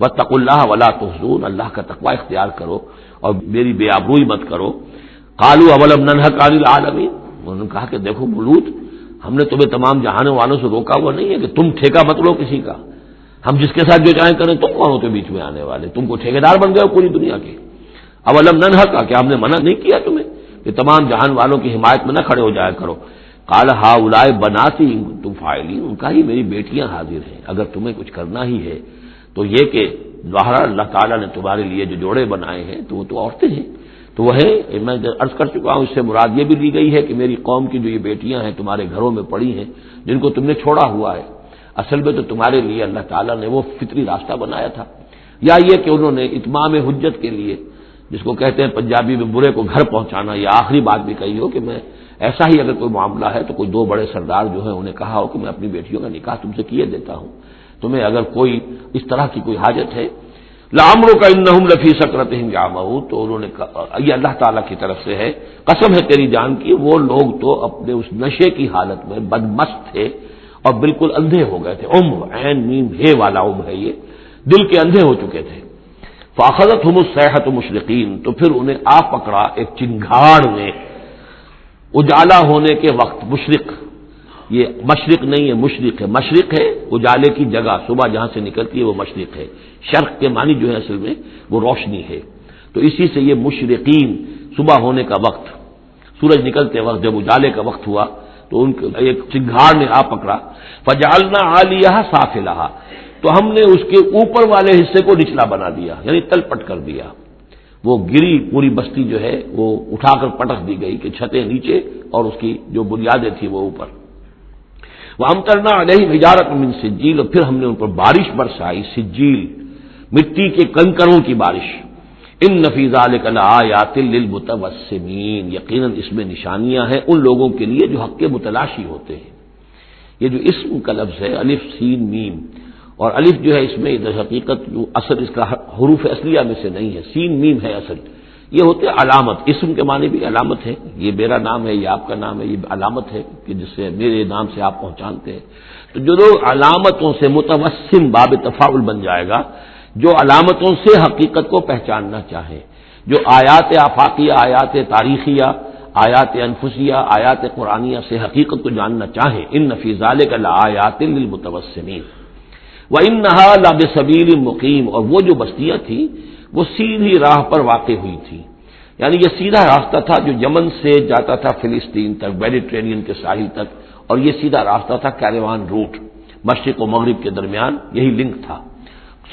A: واتقوا اللہ ولا تخزون، اللہ کا تقوی اختیار کرو اور میری بے آبروئی مت کرو. قالوا اولم ننهک عن العالمین، انہوں نے کہا کہ دیکھو لوط، ہم نے تمہیں تمام جہانوں والوں سے روکا ہوا نہیں ہے کہ تم ٹھیکہ مت لو کسی کا، ہم جس کے ساتھ جو چاہیں کریں، تم کون ہوتے بیچ میں آنے والے، تم کو ٹھیکیدار بن گئے ہو پوری دنیا کے. اولم ننهک، کیا ہم نے منع نہیں کیا تمہیں کہ تمام جہان والوں کی حمایت میں نہ کھڑے ہو جایا کرو. قال ہؤلاء بناتی ان کنتم فاعلین، ان کا ہی میری بیٹیاں حاضر ہیں، اگر تمہیں کچھ کرنا ہی ہے تو یہ کہ ظاہر اللہ تعالیٰ نے تمہارے لیے جو جوڑے بنائے ہیں تو وہ تو عورتیں ہیں. تو وہ ہے، میں عرض کر چکا ہوں، اس سے مراد یہ بھی لی گئی ہے کہ میری قوم کی جو یہ بیٹیاں ہیں تمہارے گھروں میں پڑی ہیں جن کو تم نے چھوڑا ہوا ہے، اصل میں تو تمہارے لیے اللہ تعالیٰ نے وہ فطری راستہ بنایا تھا. یا یہ کہ انہوں نے اتمام حجت کے لیے، جس کو کہتے ہیں پنجابی میں برے کو گھر پہنچانا، یہ آخری بات بھی کہی ہو کہ میں ایسا ہی اگر کوئی معاملہ ہے تو کوئی دو بڑے سردار جو ہیں انہیں کہا ہو کہ میں اپنی بیٹیوں کا نکاح تم سے کیے دیتا ہوں، تمہیں اگر کوئی اس طرح کی کوئی حاجت ہے. لعمرک انہم لفی سکرتہم یعمہون، تو انہوں نے کہا، یہ اللہ تعالیٰ کی طرف سے ہے، قسم ہے تیری جان کی، وہ لوگ تو اپنے اس نشے کی حالت میں بدمست تھے اور بالکل اندھے ہو گئے تھے. عین میم ہے والا ہے، یہ دل کے اندھے ہو چکے تھے. فاخذتہم الصیحۃ مشرقین، تو پھر انہیں آ پکڑا ایک چنگھاڑ نے اجالا ہونے کے وقت. مشرق، یہ مشرق نہیں ہے مشرق ہے، مشرق ہے اجالے کی جگہ، صبح جہاں سے نکلتی ہے وہ مشرق ہے. شرق کے معنی جو ہے اصل میں وہ روشنی ہے، تو اسی سے یہ مشرقین، صبح ہونے کا وقت، سورج نکلتے وقت جب اجالے کا وقت ہوا تو ان کو ایک چنگھاڑ نے آ پکڑا. فجعلنا عالیہا سافلہا، تو ہم نے اس کے اوپر والے حصے کو نچلا بنا دیا، یعنی تل پٹ کر دیا. وہ گری پوری بستی جو ہے وہ اٹھا کر پٹک دی گئی کہ چھتیں نیچے اور اس کی جو بنیادیں تھیں وہ اوپر. وَأَمْطَرْنَا عَلَيْهِمْ حِجَارَةً مِّن سِجِّيلٍ، اور پھر ہم نے ان پر بارش برسائی، سجیل، مٹی کے کنکروں کی بارش. ان فی ذلک لآیات للمتوسمین، یقیناً اس میں نشانیاں ہیں ان لوگوں کے لیے جو حق کے متلاشی ہوتے ہیں۔ یہ جو اسم کا لفظ ہے الف سین میم، اور الف جو ہے اس میں در حقیقت جو اصل اس کا حروف اصلیہ میں سے نہیں ہے، سین میم ہے اصل، یہ ہوتے علامت، اسم کے معنی بھی علامت ہے، یہ میرا نام ہے، یہ آپ کا نام ہے، یہ علامت ہے کہ جس سے میرے نام سے آپ پہچانتے ہیں۔ تو جو لوگ علامتوں سے متوسم باب تفاعل بن جائے گا، جو علامتوں سے حقیقت کو پہچاننا چاہے، جو آیات آفاقیہ، آیات تاریخیہ، آیات انفسیہ، آیات قرآنیہ سے حقیقت کو جاننا چاہیں، ان فی ذلک لآیات للمتوسمین وانھا لبسبیل مقیم، اور وہ جو بستیاں تھیں وہ سیدھی راہ پر واقع ہوئی تھی، یعنی یہ سیدھا راستہ تھا جو یمن سے جاتا تھا فلسطین تک، میڈیٹرینین کے ساحل تک، اور یہ سیدھا راستہ تھا کیروان روٹ، مشرق و مغرب کے درمیان یہی لنک تھا۔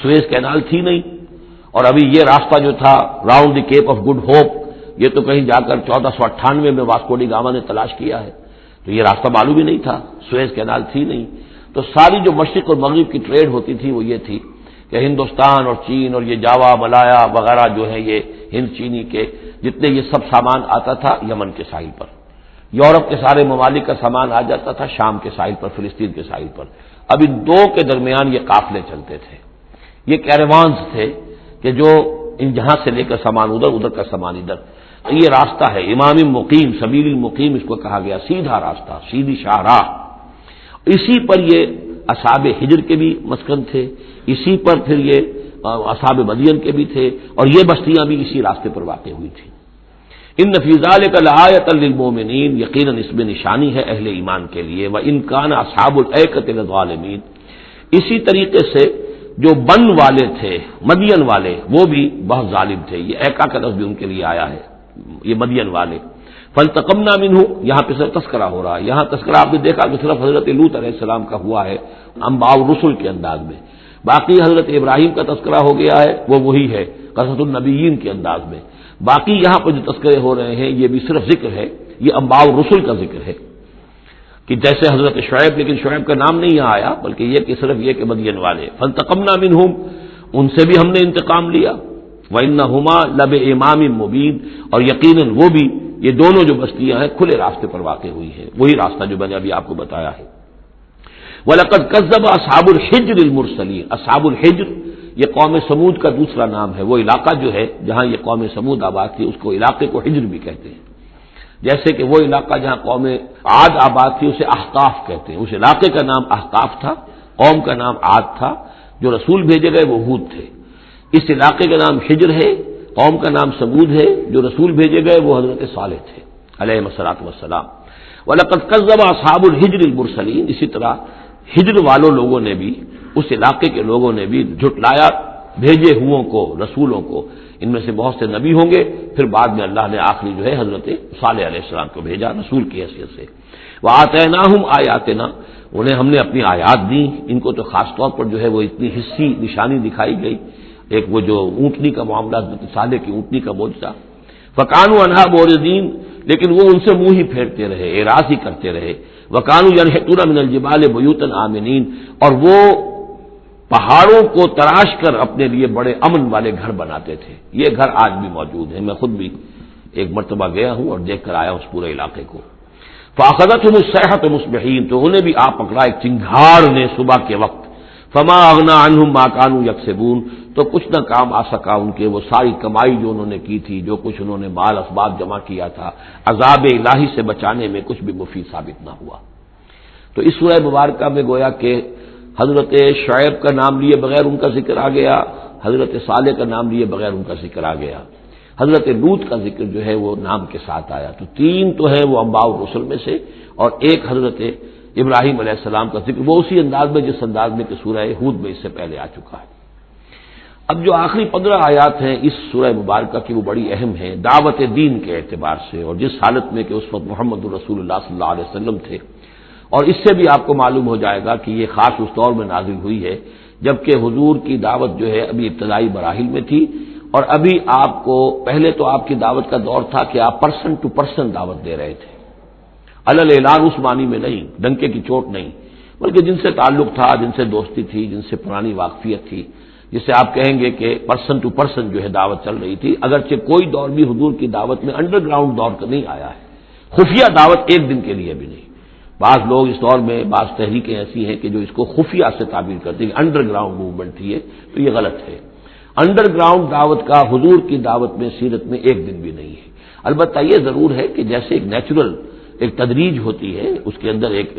A: سویز کینال تھی نہیں، اور ابھی یہ راستہ جو تھا round the Cape of Good Hope, یہ تو کہیں جا کر 1498 میں واسکو ڈی گاما نے تلاش کیا ہے، تو یہ راستہ معلوم ہی نہیں تھا، سویز کینال تھی نہیں، تو ساری جو مشرق اور مغرب کی ٹریڈ ہوتی تھی وہ یہ تھی کہ ہندوستان اور چین اور یہ جاوا ملایا وغیرہ جو ہے یہ ہند چینی کے جتنے یہ سب سامان آتا تھا یمن کے ساحل پر، یورپ کے سارے ممالک کا سامان آ جاتا تھا شام کے ساحل پر، فلسطین کے ساحل پر، اب ان دو کے درمیان یہ قافلے چلتے تھے، یہ کیروانز تھے کہ جو ان جہاں سے لے کر سامان ادھر، ادھر کا سامان ادھر، یہ راستہ ہے امام مقیم، سبیل المقیم اس کو کہا گیا، سیدھا راستہ، سیدھی شاہراہ، اسی پر یہ اصحاب ہجر کے بھی مسکن تھے، اسی پر پھر یہ اصحاب مدین کے بھی تھے، اور یہ بستیاں بھی اسی راستے پر واقع ہوئی تھیں۔ ان فی ذلک لآیۃ للمؤمنین، یقیناً اس میں نشانی ہے اہل ایمان کے لیے، وان کان اصحاب الایکۃ لظالمین، اسی طریقے سے جو بن والے تھے مدین والے وہ بھی بہت ظالم تھے، یہ ایکا کا لفظ بھی ان کے لیے آیا ہے، یہ مدین والے، فالتقمنا منہ، یہاں پہ صرف تذکرہ ہو رہا ہے، یہاں تذکرہ آپ نے دیکھا کہ صرف حضرت لوط علیہ السلام کا ہوا ہے انباء الرسل کے انداز میں، باقی حضرت ابراہیم کا تذکرہ ہو گیا ہے وہ وہی ہے قصص النبیین کے انداز میں، باقی یہاں پر جو تذکرے ہو رہے ہیں یہ بھی صرف ذکر ہے، یہ انباء الرسل کا ذکر ہے کہ جیسے حضرت شعیب، لیکن شعیب کا نام نہیں یہاں آیا بلکہ یہ کہ صرف یہ کہ مدین والے، فانتقمنا منہم، ان سے بھی ہم نے انتقام لیا، وانہما لبامام مبین، اور یقیناً وہ بھی یہ دونوں جو بستیاں ہیں کھلے راستے پر واقع ہوئی ہیں، وہی راستہ جو میں نے ابھی آپ کو بتایا ہے۔ وَلَقَدْ كَذَّبَ أَصْحَابُ الْحِجْرِ الْمُرْسَلِينَ، اصحاب الحجر یہ قوم سمود کا دوسرا نام ہے، وہ علاقہ جو ہے جہاں یہ قوم سمود آباد تھی اس کو علاقے کو حجر بھی کہتے ہیں، جیسے کہ وہ علاقہ جہاں قوم عاد آباد تھی اسے احقاف کہتے ہیں، اس علاقے کا نام احقاف تھا، قوم کا نام عاد تھا، جو رسول بھیجے گئے وہ ہود تھے، اس علاقے کا نام حجر ہے، قوم کا نام سمود ہے، جو رسول بھیجے گئے وہ حضرت صالح تھے علیہ الصلوۃ والسلام۔ وَلَقَدْ كَذَّبَ أَصْحَابُ الْحِجْرِ الْمُرْسَلِينَ، اسی طرح ہجر والوں لوگوں نے بھی، اس علاقے کے لوگوں نے بھی جھٹلایا بھیجے ہوں کو، رسولوں کو، ان میں سے بہت سے نبی ہوں گے، پھر بعد میں اللہ نے آخری جو ہے حضرت صالح علیہ السلام کو بھیجا رسول کی حیثیت سے۔ وَآتَيْنَاهُمْ آیَاتِنَا، انہیں ہم نے اپنی آیات دی، ان کو تو خاص طور پر جو ہے وہ اتنی حصی نشانی دکھائی گئی، ایک وہ جو اونٹنی کا معاملہ، حضرت صالح کی اونٹنی کا معجزہ، فَكَانُوا عَنْهَا مُعْرِضِينَ، لیکن وہ ان سے منہ ہی پھیرتے رہے، اعراض ہی کرتے رہے، وَكَانُوا يَنْحِتُونَ مِنَ الْجِبَالِ بُيُوتًا آمِنِينَ، اور وہ پہاڑوں کو تراش کر اپنے لیے بڑے امن والے گھر بناتے تھے، یہ گھر آج بھی موجود ہیں، میں خود بھی ایک مرتبہ گیا ہوں اور دیکھ کر آیا اس پورے علاقے کو۔ فَأَخَذَتْهُمُ الصَّيْحَةُ مُصْبِحِينَ، تو انہیں بھی آ پکڑا ایک چنگھاڑ نے صبح کے وقت، فما اغنى عنهم ما كانوا يكسبون، تو کچھ نہ کام آ سکا ان کے وہ ساری کمائی جو انہوں نے کی تھی، جو کچھ انہوں نے مال اسباب جمع کیا تھا، عذاب الہی سے بچانے میں کچھ بھی مفید ثابت نہ ہوا۔ تو اس سورہ مبارکہ میں گویا کہ حضرت شعیب کا نام لیے بغیر ان کا ذکر آ گیا، حضرت صالح کا نام لیے بغیر ان کا ذکر آ گیا، حضرت لوط کا ذکر جو ہے وہ نام کے ساتھ آیا، تو تین تو ہے وہ انباء الرسل میں سے، اور ایک حضرت ابراہیم علیہ السلام کا ذکر وہ اسی انداز میں جس انداز میں کہ سورہ ہود میں اس سے پہلے آ چکا ہے۔ اب جو آخری 15 آیات ہیں اس سورہ مبارکہ کی وہ بڑی اہم ہیں دعوت دین کے اعتبار سے، اور جس حالت میں کہ اس وقت محمد رسول اللہ صلی اللہ علیہ وسلم تھے، اور اس سے بھی آپ کو معلوم ہو جائے گا کہ یہ خاص اس دور میں نازل ہوئی ہے جبکہ حضور کی دعوت جو ہے ابھی ابتدائی مراحل میں تھی، اور ابھی آپ کو پہلے تو آپ کی دعوت کا دور تھا کہ آپ پرسن ٹو پرسن دعوت دے رہے تھے، علل اعلان اس معنی میں نہیں، ڈنکے کی چوٹ نہیں، بلکہ جن سے تعلق تھا، جن سے دوستی تھی، جن سے پرانی واقفیت تھی، جسے آپ کہیں گے کہ پرسن ٹو پرسن جو ہے دعوت چل رہی تھی، اگرچہ کوئی دور بھی حضور کی دعوت میں انڈر گراؤنڈ دور کا نہیں آیا ہے، خفیہ دعوت ایک دن کے لیے بھی نہیں۔ بعض لوگ اس دور میں بعض تحریکیں ایسی ہیں کہ جو اس کو خفیہ سے تعبیر کرتی ہیں، انڈر گراؤنڈ موومنٹ تھی ہے، تو یہ غلط ہے۔ انڈر گراؤنڈ دعوت کا حضور کی دعوت میں سیرت میں ایک دن بھی نہیں ہے۔ البتہ یہ ضرور ہے کہ جیسے ایک نیچرل ایک تدریج ہوتی ہے، اس کے اندر ایک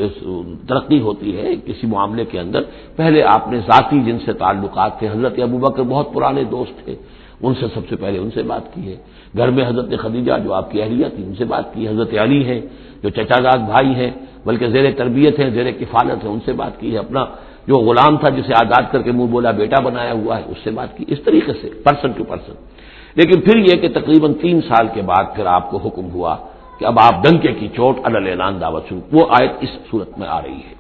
A: ترقی ہوتی ہے کسی معاملے کے اندر، پہلے آپ نے ذاتی جن سے تعلقات تھے، حضرت ابوبکر بہت پرانے دوست تھے، ان سے سب سے پہلے ان سے بات کی ہے، گھر میں حضرت خدیجہ جو آپ کی اہلیہ تھی ان سے بات کی، حضرت علی ہیں جو چچا زاد بھائی ہیں بلکہ زیر تربیت ہیں، زیر کفالت ہیں، ان سے بات کی ہے، اپنا جو غلام تھا جسے آزاد کر کے منہ بولا بیٹا بنایا ہوا ہے اس سے بات کی، اس طریقے سے پرسن ٹو پرسن۔ لیکن پھر یہ کہ تقریباً 3 سال کے بعد پھر آپ کو حکم ہوا کہ اب آپ ڈنکے کی چوٹ علی الاعلان دعوت شروع، وہ آیت اس صورت میں آ رہی ہے۔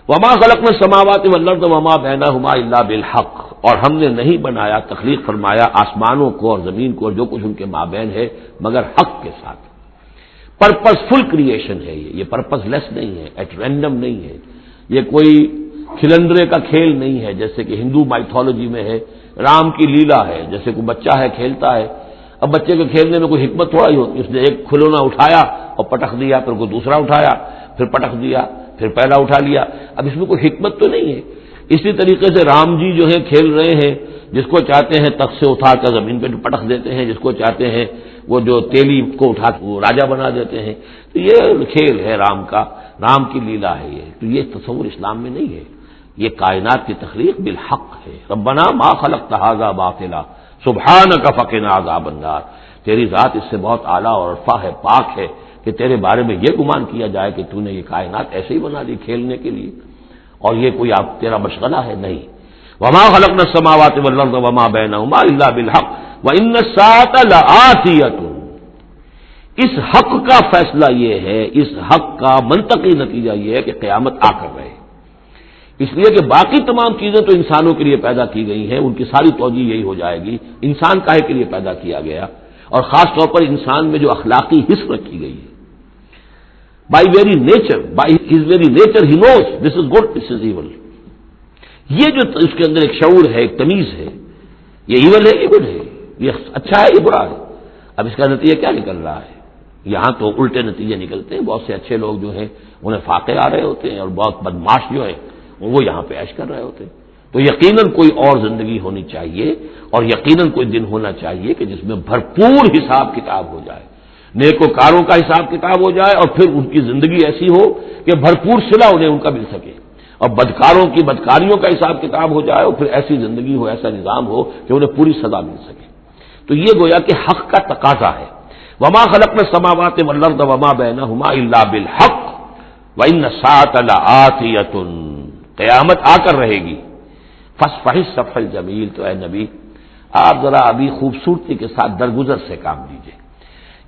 A: وما خلقنا السماوات والارض وما بینہما الا بالحق، اور ہم نے نہیں بنایا، تخلیق فرمایا آسمانوں کو اور زمین کو اور جو کچھ ان کے مابین ہے مگر حق کے ساتھ۔ پرپز فل کریشن ہے یہ پرپز لیس نہیں ہے، ایٹ رینڈم نہیں ہے، یہ کوئی کھلندرے کا کھیل نہیں ہے جیسے کہ ہندو مائتھولوجی میں ہے، رام کی لیلا ہے، جیسے کوئی بچہ ہے کھیلتا ہے۔ اب بچے کے کھیلنے میں کوئی حکمت تھوڑا ہی ہوتی، اس نے ایک کھلونا اٹھایا اور پٹخ دیا، پھر کوئی دوسرا اٹھایا پھر پٹخ دیا، پھر پہلا اٹھا لیا، اب اس میں کوئی حکمت تو نہیں ہے۔ اسی طریقے سے رام جی جو ہے کھیل رہے ہیں، جس کو چاہتے ہیں تخت سے اٹھا کر زمین پہ پٹخ دیتے ہیں، جس کو چاہتے ہیں وہ جو تیلی کو اٹھا وہ راجا بنا دیتے ہیں، تو یہ کھیل ہے رام کا، رام کی لیلا ہے یہ، تو یہ تصور اسلام میں نہیں ہے، یہ کائنات کی تخلیق بالحق ہے۔ ربنا ما خلقت ھذا باطلا سبحانک فقنا عذاب النار، تیری ذات اس سے بہت اعلیٰ اور عرفہ ہے، پاک ہے کہ تیرے بارے میں یہ گمان کیا جائے کہ تو نے یہ کائنات ایسے ہی بنا دی کھیلنے کے لیے، اور یہ کوئی آپ تیرا مشغلہ ہے نہیں۔ وما خلقنا السماوات والارض وما بینہما الا بالحق وان الساعۃ لآتیۃ، اس حق کا فیصلہ یہ ہے، اس حق کا منطقی نتیجہ یہ ہے کہ قیامت آ کر رہے، اس لیے کہ باقی تمام چیزیں تو انسانوں کے لیے پیدا کی گئی ہیں، ان کی ساری توجہ یہی ہو جائے گی انسان کاہے کے لیے پیدا کیا گیا، اور خاص طور پر انسان میں جو اخلاقی حص رکھی گئی ہے، by very nature, by his very nature he knows this is good this is evil, یہ جو اس کے اندر ایک شعور ہے، ایک تمیز ہے، یہ ایول ہے یہ گڈ ہے، یہ اچھا ہے یہ برا ہے۔ اب اس کا نتیجہ کیا نکل رہا ہے؟ یہاں تو الٹے نتیجے نکلتے ہیں، بہت سے اچھے لوگ جو ہیں انہیں فاقے آ رہے ہوتے ہیں، اور بہت بدماش جو ہیں وہ یہاں پہ عیش کر رہے ہوتے ہیں۔ تو یقیناً کوئی اور زندگی ہونی چاہیے، اور یقیناً کوئی دن ہونا چاہیے کہ جس میں بھرپور حساب کتاب ہو جائے، نیکوکاروں کا حساب کتاب ہو جائے، اور پھر ان کی زندگی ایسی ہو کہ بھرپور صلہ انہیں ان کا مل سکے، اور بدکاروں کی بدکاریوں کا حساب کتاب ہو جائے، اور پھر ایسی زندگی ہو، ایسا نظام ہو کہ انہیں پوری سزا مل سکے۔ تو یہ گویا کہ حق کا تقاضا ہے۔ وما خلقنا السماوات والارض وما بینہما الا بالحق وان الساعۃ لآتیۃ، قیامت آ کر رہے گی۔ فاصفح الصفح الجمیل، تو اے نبی آپ ذرا ابھی خوبصورتی کے ساتھ درگزر سے کام لیجیے،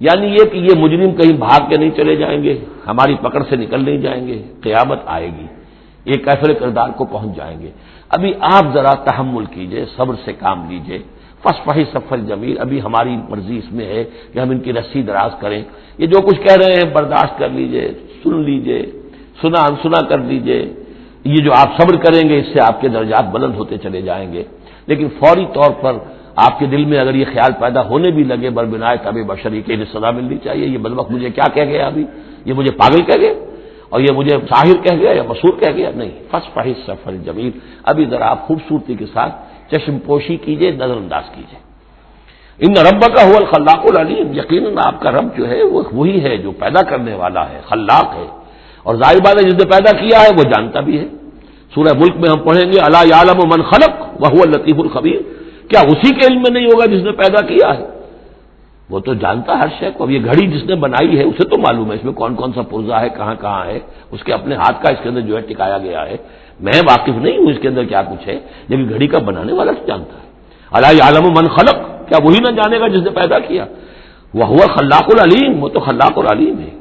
A: یعنی یہ کہ یہ مجرم کہیں بھاگ کے نہیں چلے جائیں گے، ہماری پکڑ سے نکل نہیں جائیں گے، قیامت آئے گی، یہ کیفر کردار کو پہنچ جائیں گے۔ ابھی آپ ذرا تحمل کیجیے، صبر سے کام لیجیے۔ فاصفح الصفح الجمیل، ابھی ہماری مرضی اس میں ہے کہ ہم ان کی رسی دراز کریں، یہ جو کچھ کہہ رہے ہیں برداشت کر لیجیے، سن لیجیے، سنا انسنا کر لیجیے، یہ جو آپ صبر کریں گے اس سے آپ کے درجات بلند ہوتے چلے جائیں گے۔ لیکن فوری طور پر آپ کے دل میں اگر یہ خیال پیدا ہونے بھی لگے بربنائے طب بشری کے، انہیں سزا ملنی چاہیے، یہ بدبخت مجھے کیا کہہ گیا ابھی، یہ مجھے پاگل کہہ گیا، اور یہ مجھے ساحر کہہ گیا یا مسحور کہہ گیا، نہیں، فاصفح الصفح الجمیل، ابھی ذرا آپ خوبصورتی کے ساتھ چشم پوشی کیجیے، نظر انداز کیجیے۔ ان ربک هو الخلاق العلیم، یقیناً آپ کا رب جو ہے وہ وہی ہے جو پیدا کرنے والا ہے، خلاق ہے، اور ظاہر بات ہے جس نے پیدا کیا ہے وہ جانتا بھی ہے۔ سورہ ملک میں ہم پڑھیں گے الا یعلم من خلق وهو اللطیف الخبیر، کیا اسی کے علم میں نہیں ہوگا جس نے پیدا کیا ہے؟ وہ تو جانتا ہر شے کو۔ اب یہ گھڑی جس نے بنائی ہے اسے تو معلوم ہے اس میں کون کون سا پرزہ ہے، کہاں کہاں ہے، اس کے اپنے ہاتھ کا اس کے اندر جو ہے ٹکایا گیا ہے، میں واقف نہیں ہوں اس کے اندر کیا کچھ ہے، لیکن گھڑی کا بنانے والا تو جانتا ہے۔ الا یعلم من خلق، کیا وہی نہ جانے گا جس نے پیدا کیا؟ وهو الخلاق العلیم، وہ تو خلاق العلیم ہے۔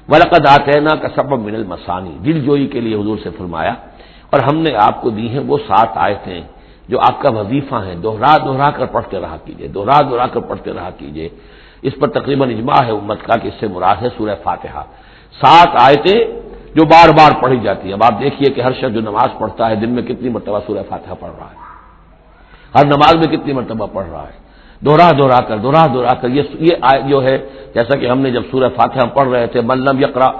A: وَلَقَدْ آتَيْنَاكَ سَبْعًا مِنَ الْمَثَانِي، دل جوئی کے لیے حضور سے فرمایا، اور ہم نے آپ کو دی ہیں وہ 7 آیتیں جو آپ کا وظیفہ ہیں، دوہرا دوہرا کر پڑھتے رہا کیجیے، دوہرا دوہرا کر پڑھتے رہا کیجیے۔ اس پر تقریباً اجماع ہے امت کا کہ اس سے مراد ہے سورہ فاتحہ، 7 آیتیں جو بار بار پڑھی جاتی ہیں۔ اب آپ دیکھیے کہ ہر شخص جو نماز پڑھتا ہے دن میں کتنی مرتبہ سورہ فاتحہ پڑھ رہا ہے، ہر نماز میں کتنی مرتبہ پڑھ رہا ہے، دوہرا کر یہ آیت جو ہے، جیسا کہ ہم نے جب سورہ فاتحہ پڑھ رہے تھے، من لم یقرأ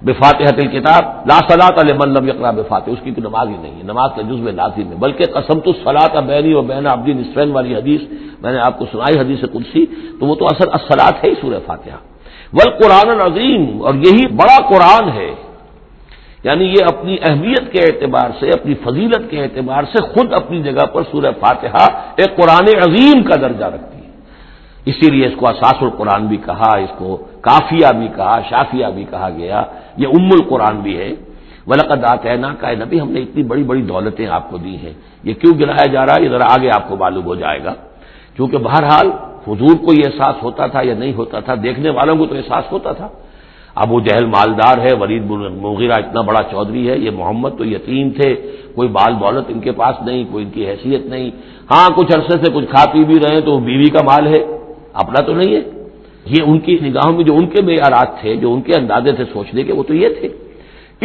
A: بفاتحۃ الکتاب لا صلاۃ لمن لم یقرأ بفاتحہ، اس کی کوئی نماز ہی نہیں ہے، نماز کا جزو لازم ہے، بلکہ قسمت الصلاۃ بینی و بین عبدی نصفین والی حدیث میں نے آپ کو سنائی، حدیث قدسی، تو وہ تو اصل الصلاۃ ہے ہی سورہ فاتحہ۔ والقرآن العظیم، اور یہی بڑا قرآن ہے، یعنی یہ اپنی اہمیت کے اعتبار سے، اپنی فضیلت کے اعتبار سے خود اپنی جگہ پر سورہ فاتحہ ایک قرآن عظیم کا درجہ رکھتی ہے، اسی لیے اس کو اساس القرآن بھی کہا، اس کو کافیہ بھی کہا، شافیہ بھی کہا گیا، یہ ام القرآن بھی ہے۔ وَلَقَدْ آتَيْنَاكَ، اے نبی ہم نے اتنی بڑی بڑی دولتیں آپ کو دی ہیں۔ یہ کیوں گنایا جا رہا ہے یہ ذرا آگے آپ کو معلوم ہو جائے گا، کیونکہ بہرحال حضور کو یہ احساس ہوتا تھا یا نہیں ہوتا تھا، دیکھنے والوں کو تو احساس ہوتا تھا۔ ابو جہل مالدار ہے، ولید بن مغیرہ اتنا بڑا چودھری ہے، یہ محمد تو یتیم تھے، کوئی بال دولت ان کے پاس نہیں، کوئی ان کی حیثیت نہیں، ہاں کچھ عرصے سے کچھ کھا پی بھی رہے ہیں تو وہ بیوی کا مال ہے، اپنا تو نہیں ہے۔ یہ ان کی نگاہوں میں جو ان کے معیارات تھے، جو ان کے اندازے تھے سوچنے کے، وہ تو یہ تھے۔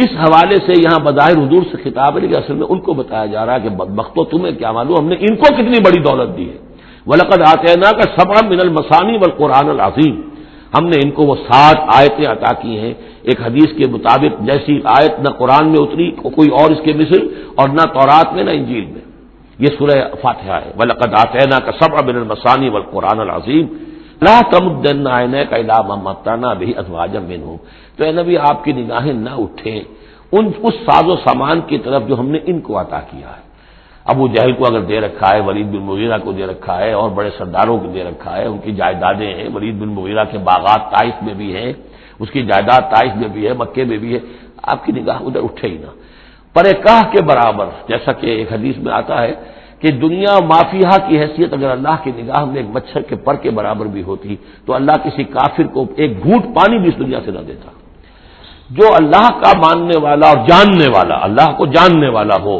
A: اس حوالے سے یہاں بظاہر حضور سے خطاب ہے، لیکن اصل میں ان کو بتایا جا رہا ہے کہ بدبختو تمہیں کیا معلوم ہم نے ان کو کتنی بڑی دولت دی ہے۔ وَلَقَدْ آتَيْنَاكَ سَبْعًا مِنَ الْمَثَانِي وَالْقُرْآنِ الْعَظِيمِ، ہم نے ان کو وہ 7 آیتیں عطا کی ہیں، ایک حدیث کے مطابق جیسی آیت نہ قرآن میں اتری کوئی اور اس کے مثل، اور نہ تورات میں نہ انجیل میں، یہ سورہ فاتحہ ہے۔ وَلَقَدْ آتَيْنَاكَ سَبْعًا مِنَ الْمَثَانِي وَالْقُرْآنِ الْعَظِيمِ لا تمدن عینیک الی ما متعنا بہ ازواجا منہم، تو اے نبی آپ کی نگاہیں نہ اٹھیں اس ساز و سامان کی طرف جو ہم نے ان کو عطا کیا ہے۔ ابو جہل کو اگر دے رکھا ہے، ولید بن مغیرہ کو دے رکھا ہے، اور بڑے سرداروں کو دے رکھا ہے، ان کی جائیدادیں ہیں، ولید بن مغیرہ کے باغات طائف میں بھی ہیں، اس کی جائیداد طائف میں بھی ہے، مکے میں بھی ہے، آپ کی نگاہ ادھر اٹھے ہی نہ۔ پرے کاہ کے برابر، جیسا کہ ایک حدیث میں آتا ہے کہ دنیا مافیہا کی حیثیت اگر اللہ کی نگاہ میں ایک مچھر کے پر کے برابر بھی ہوتی تو اللہ کسی کافر کو ایک گھونٹ پانی بھی اس دنیا سے نہ دیتا۔ جو اللہ کا ماننے والا اور جاننے والا، اللہ کو جاننے والا ہو،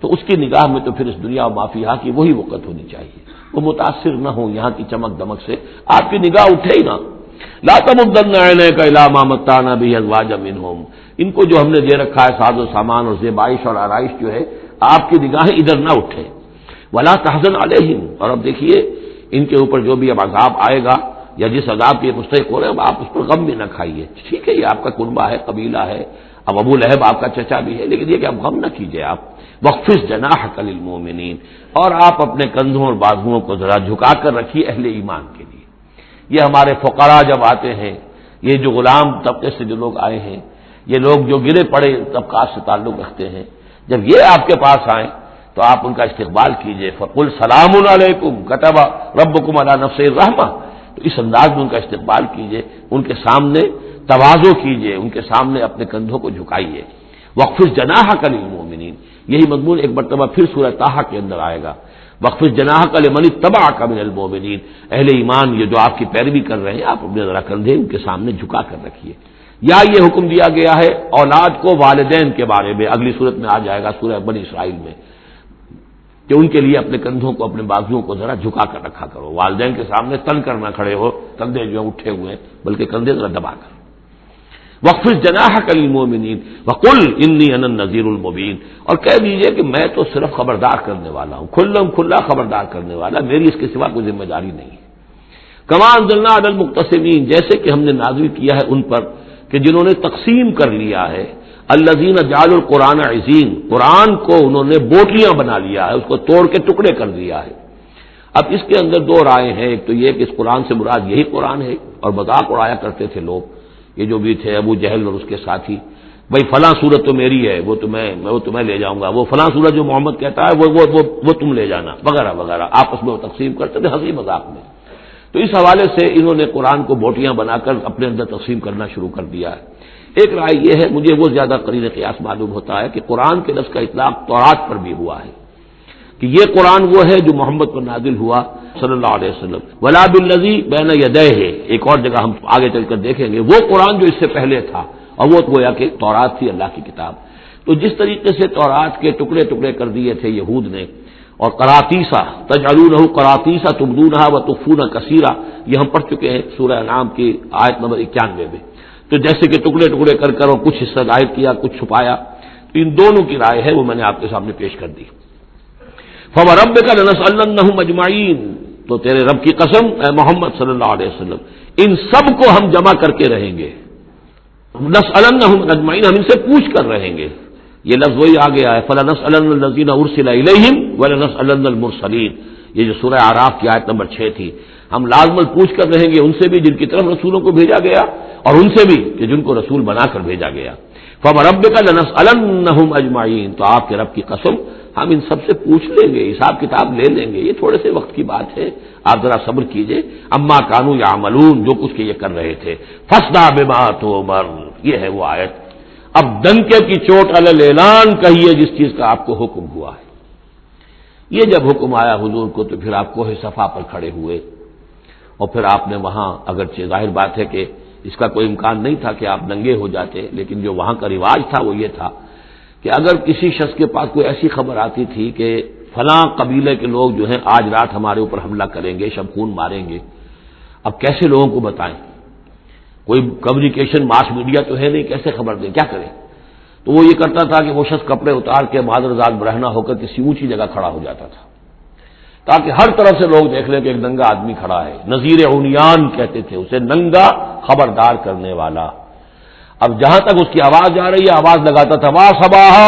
A: تو اس کی نگاہ میں تو پھر اس دنیا و مافیہا کی وہی وقت ہونی چاہیے، وہ متاثر نہ ہو یہاں کی چمک دمک سے، آپ کی نگاہ اٹھے ہی نہ۔ لا تمدن عینیک الی ما متعنا بہ ازواجا منہم، ان کو جو ہم نے دے رکھا ہے ساز و سامان اور زیبائش اور آرائش جو ہے، آپ کی نگاہیں ادھر نہ اٹھے۔ ولا تحزن علیہم، اور اب دیکھیے ان کے اوپر جو بھی اب عذاب آئے گا یا جس عذاب کے مستحق ہو رہے ہیں، آپ اس پر غم بھی نہ کھائیے۔ ٹھیک ہے یہ آپ کا کنبہ ہے، قبیلہ ہے، اب ابو لہب آپ کا چچا بھی ہے، لیکن یہ کہ اب غم نہ کیجیے آپ۔ وَاخْفِضْ جَنَاحَكَ لِلْمُؤْمِنِينَ، اور آپ اپنے کندھوں اور بازوؤں کو ذرا جھکا کر رکھیے اہل ایمان کے لیے۔ یہ ہمارے فقراء جب آتے ہیں، یہ جو غلام طبقے سے جو لوگ آئے ہیں، یہ لوگ جو گرے پڑے طبقات سے تعلق رکھتے ہیں، جب یہ آپ کے پاس آئیں تو آپ ان کا استقبال کیجئے۔ فَقُلْ سَلَامٌ عَلَيْكُمْ كَتَبَ رَبُّكُمْ عَلَىٰ نَفْسِهِ الرَّحْمَةَ، تو اس انداز میں ان کا استقبال کیجئے، ان کے سامنے تواضع کیجئے، ان کے سامنے اپنے کندھوں کو جھکائیے۔ وَاخْفِضْ جَنَاحَكَ لِلْمُؤْمِنِينَ، یہی مضمون ایک مرتبہ پھر سورہ طٰہٰ کے اندر آئے گا۔ وَاخْفِضْ جَنَاحَكَ لِمَنِ اتَّبَعَكَ مِنَ الْمُؤْمِنِينَ، اہل ایمان یہ جو آپ کی پیروی کر رہے ہیں، آپ اپنے ذرا کندھے ان کے سامنے جھکا کر رکھیے۔ یا یہ حکم دیا گیا ہے اولاد کو والدین کے بارے میں، اگلی صورت میں آ جائے گا سورہ بنی اسرائیل میں، کہ ان کے لیے اپنے کندھوں کو، اپنے بازوؤں کو ذرا جھکا کر رکھا کرو، والدین کے سامنے تن کر نہ کھڑے ہو، کندھے جو اٹھے ہوئے ہیں، بلکہ کندھے ذرا دبا کر۔ وَاخْفِضْ جَنَاحَكَ لِلْمُؤْمِنِينَ وَقُلْ إِنِّي أَنَا النَّذِيرُ الْمُبِينُ، اور کہہ دیجئے کہ میں تو صرف خبردار کرنے والا ہوں، کھلا خبردار کرنے والا، میری اس کے سوا کوئی ذمہ داری نہیں ہے۔ كَمَا أَنزَلْنَا عَلَى الْمُقْتَسِمِينَ، جیسے کہ ہم نے نازل کیا ہے ان پر کہ جنہوں نے تقسیم کر لیا ہے، الذین جعلوا القرآن عزین، قرآن کو انہوں نے بوٹیاں بنا لیا ہے، اس کو توڑ کے ٹکڑے کر دیا ہے۔ اب اس کے اندر دو رائے ہیں، ایک تو یہ کہ اس قرآن سے مراد یہی قرآن ہے، اور مذاق اڑایا کرتے تھے لوگ، یہ جو بھی تھے ابو جہل اور اس کے ساتھی، بھائی فلاں سورت تو میری ہے، وہ تمہیں لے جاؤں گا، وہ فلاں سورت جو محمد کہتا ہے وہ تم لے جانا، وغیرہ وغیرہ، آپس میں وہ تقسیم کرتے تھے ہنسی مذاق میں۔ تو اس حوالے سے انہوں نے قرآن کو بوٹیاں بنا کر اپنے اندر تقسیم کرنا شروع کر دیا ہے۔ ایک رائے یہ ہے، مجھے وہ زیادہ قرین قیاس معلوم ہوتا ہے کہ قرآن کے لفظ کا اطلاق تورات پر بھی ہوا ہے، کہ یہ قرآن وہ ہے جو محمد پر نازل ہوا صلی اللہ علیہ وسلم۔ ولا بالذی بین یدیہ، ایک اور جگہ ہم آگے چل کر دیکھیں گے، وہ قرآن جو اس سے پہلے تھا، اور وہ گویا کہ تورات تھی، اللہ کی کتاب۔ تو جس طریقے سے تورات کے ٹکڑے ٹکڑے کر دیے تھے یہود نے، اور قراطیسا تجعلونہ قراطیسا تبدونہا وتخفون کثیرا، یہ ہم پڑھ چکے ہیں سورہ انعام کی آیت نمبر 91 میں۔ تو جیسے کہ ٹکڑے ٹکڑے کر کر اور کچھ حصہ ظاہر کیا، کچھ چھپایا، تو ان دونوں کی رائے ہے وہ میں نے آپ کے سامنے پیش کر دی۔ فوربک لنسألنہم اجمعین، تو تیرے رب کی قسم اے محمد صلی اللہ علیہ وسلم، ان سب کو ہم جمع کر کے رہیں گے، نسألنہم اجمعین، ہم ان سے پوچھ کر رہیں گے. یہ لفظ وہی آ گیا ہے فلنسألن الذین ارسل الیہم ولنسألن المرسلین، یہ جو سورہ اعراف کی آیت نمبر 6 تھی. ہم لازماً پوچھ کر رہیں گے ان سے بھی جن کی طرف رسولوں کو بھیجا گیا، اور ان سے بھی کہ جن کو رسول بنا کر بھیجا گیا. فوربک لنسألنہم اجمعین، تو آپ کے رب کی قسم ہم ان سب سے پوچھ لیں گے، حساب کتاب لے لیں گے. یہ تھوڑے سے وقت کی بات ہے، آپ ذرا صبر کیجئے. اما کانوا یعملون، جو کچھ کہ یہ کر رہے تھے. فاصدع بما تؤمر، یہ ہے وہ آیت. اب ڈنکے کی چوٹ علی الاعلان کہیے جس چیز کا آپ کو حکم ہوا ہے. یہ جب حکم آیا حضور کو تو پھر آپ کوہ صفا پر کھڑے ہوئے، اور پھر آپ نے وہاں، اگرچہ ظاہر بات ہے کہ اس کا کوئی امکان نہیں تھا کہ آپ ننگے ہو جاتے، لیکن جو وہاں کا رواج تھا وہ یہ تھا کہ اگر کسی شخص کے پاس کوئی ایسی خبر آتی تھی کہ فلاں قبیلے کے لوگ جو ہیں آج رات ہمارے اوپر حملہ کریں گے، شب خون ماریں گے، اب کیسے لوگوں کو بتائیں؟ کوئی کمیونیکیشن ماس میڈیا تو ہے نہیں، کیسے خبر دیں، کیا کریں؟ تو وہ یہ کرتا تھا کہ وہ شخص کپڑے اتار کے معذر ذات برہنہ ہو کر کسی اونچی جگہ کھڑا ہو جاتا تھا تاکہ ہر طرف سے لوگ دیکھ لیں کہ ایک ننگا آدمی کھڑا ہے. نذیر عمیان کہتے تھے اسے، ننگا خبردار کرنے والا. اب جہاں تک اس کی آواز آ رہی ہے آواز لگاتا تھا وا صباح،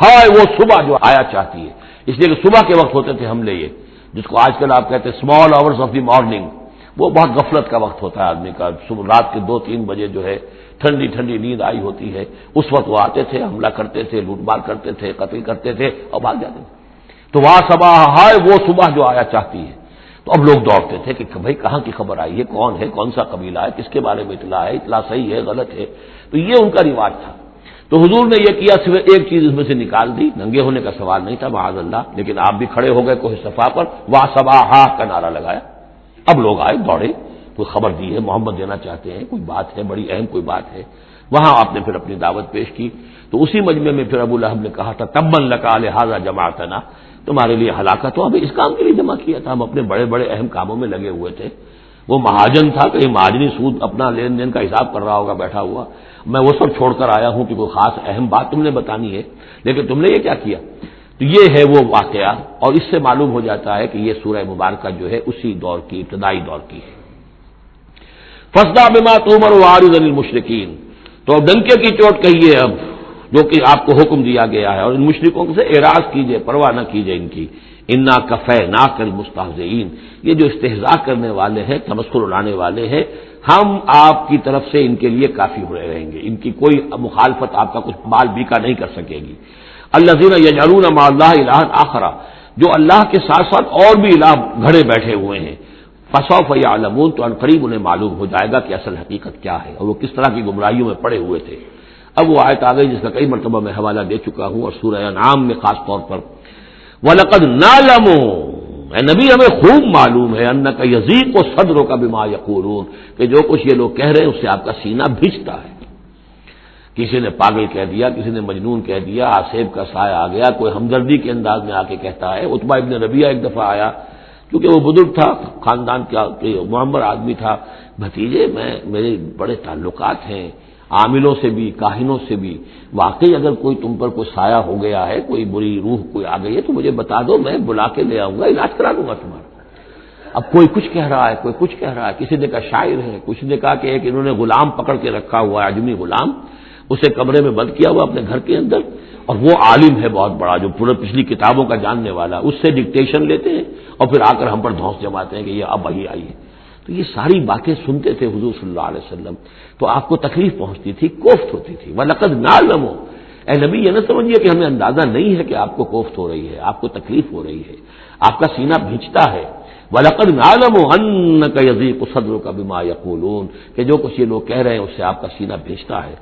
A: ہائے وہ صبح جو آیا چاہتی ہے. اس لیے کہ صبح کے وقت ہوتے تھے حملے، یہ جس کو آج کل آپ کہتے ہیں small hours of the morning, وہ بہت غفلت کا وقت ہوتا ہے آدمی کا. صبح رات کے 2-3 بجے جو ہے ٹھنڈی ٹھنڈی نیند آئی ہوتی ہے، اس وقت وہ آتے تھے، حملہ کرتے تھے، لوٹ مار کرتے تھے، قتل کرتے تھے اور بھاگ جاتے تھے. تو وا صباح، ہائے وہ صبح جو آیا چاہتی ہے. تو اب لوگ دوڑتے تھے کہ بھائی کہاں کی خبر آئی ہے، کون ہے، کون سا قبیلہ ہے، کس کے بارے میں اطلاع ہے، اطلاع صحیح ہے غلط ہے. تو یہ ان کا رواج تھا. تو حضور نے یہ کیا، صرف ایک چیز اس میں سے نکال دی. ننگے ہونے کا سوال نہیں تھا معاذ اللہ، لیکن آپ بھی کھڑے ہو گئے کوہ صفا پر، وا صباح کا نعرہ لگایا. اب لوگ آئے دوڑے، کوئی خبر دی ہے، محمد دینا چاہتے ہیں، کوئی بات ہے، بڑی اہم کوئی بات ہے. وہاں آپ نے پھر اپنی دعوت پیش کی. تو اسی مجمع میں پھر ابو لہب نے کہا تھا تبا لک لہذا جمعتنا، تمہارے لیے ہلاکت ہو، ہمیں اس کام کے لیے جمع کیا تھا، ہم اپنے بڑے بڑے اہم کاموں میں لگے ہوئے تھے. وہ مہاجن تھا، کہیں مہاجنی سود اپنا لین دین کا حساب کر رہا ہوگا بیٹھا ہوا، میں وہ سب چھوڑ کر آیا ہوں کہ کوئی خاص اہم بات تم نے بتانی ہے، لیکن تم نے یہ کیا کیا. تو یہ ہے وہ واقعہ، اور اس سے معلوم ہو جاتا ہے کہ یہ سورہ مبارکہ جو ہے اسی دور کی، ابتدائی دور کی ہے. فاصدع بما تؤمر واعرض عن المشرکین، تو ڈنکے کی چوٹ کہیے اب جو کہ آپ کو حکم دیا گیا ہے، اور ان مشرکوں سے اعراض کیجئے، پرواہ نہ کیجئے ان کی. انا کفیناک المستہزئین، یہ جو استہزاء کرنے والے ہیں، تمسخر اڑانے والے ہیں، ہم آپ کی طرف سے ان کے لیے کافی رہیں گے. ان کی کوئی مخالفت آپ کا کچھ مال بیکا نہیں کر سکے گی. الذین یجعلون مع اللہ الہا آخر، جو اللہ کے ساتھ ساتھ اور بھی الہ گھڑے بیٹھے ہوئے ہیں. فسوف یعلمون، تو عنقریب انہیں معلوم ہو جائے گا کہ اصل حقیقت کیا ہے اور وہ کس طرح کی گمراہیوں میں پڑے ہوئے تھے. اب وہ آیت آ گئی جس کا کئی مرتبہ میں حوالہ دے چکا ہوں، اور سورہ انعام میں خاص طور پر وَلَقَدْ نَعْلَمُ، اے نبی ہمیں خوب معلوم ہے، اَنَّكَ يَضِيقُ صَدْرُكَ بِمَا يَقُولُونَ، کہ جو کچھ یہ لوگ کہہ رہے ہیں اس سے آپ کا سینہ بھیجتا ہے. کسی نے پاگل کہہ دیا، کسی نے مجنون کہہ دیا، آصیب کا سایہ آ گیا، کوئی ہمدردی کے انداز میں آ کے کہتا ہے. عتبہ ابن ربیعہ ایک دفعہ آیا، کیونکہ وہ بزرگ تھا، خاندان کا معمر آدمی تھا. بھتیجے میرے بڑے تعلقات ہیں عاملوں سے بھی، کاہنوں سے بھی، واقعی اگر کوئی تم پر کوئی سایہ ہو گیا ہے، کوئی بری روح کوئی آ گئی ہے تو مجھے بتا دو، میں بلا کے لے آؤں گا، علاج کرا دوں گا تمہارا. اب کوئی کچھ کہہ رہا ہے، کوئی کچھ کہہ رہا ہے. کسی نے کہا شاعر ہے، کسی نے کہا کہ ایک انہوں نے غلام پکڑ کے رکھا ہوا ہے، اجمی غلام، اسے کمرے میں بند کیا ہوا اپنے گھر کے اندر، اور وہ عالم ہے بہت بڑا جو پورے پچھلی کتابوں کا جاننے والا، اس سے ڈکٹیشن لیتے ہیں اور پھر آ کر ہم پر دھونس جماتے ہیں کہ یہ اب وہی آئی ہے. تو یہ ساری باتیں سنتے تھے حضور صلی اللہ علیہ وسلم، تو آپ کو تکلیف پہنچتی تھی، کوفت ہوتی تھی. وَلَقَدْ نَعْلَمُ، اے نبی یہ نہ سمجھیے کہ ہمیں اندازہ نہیں ہے کہ آپ کو کوفت ہو رہی ہے، آپ کو تکلیف ہو رہی ہے، آپ کا سینہ بھیجتا ہے. وَلَقَدْ نَعْلَمُ أَنَّكَ يَضِيقُ صَدْرُكَ بِمَا يَقُولُونَ، کہ جو کچھ یہ لوگ کہہ رہے ہیں اس سے آپ کا سینہ بھیجتا ہے.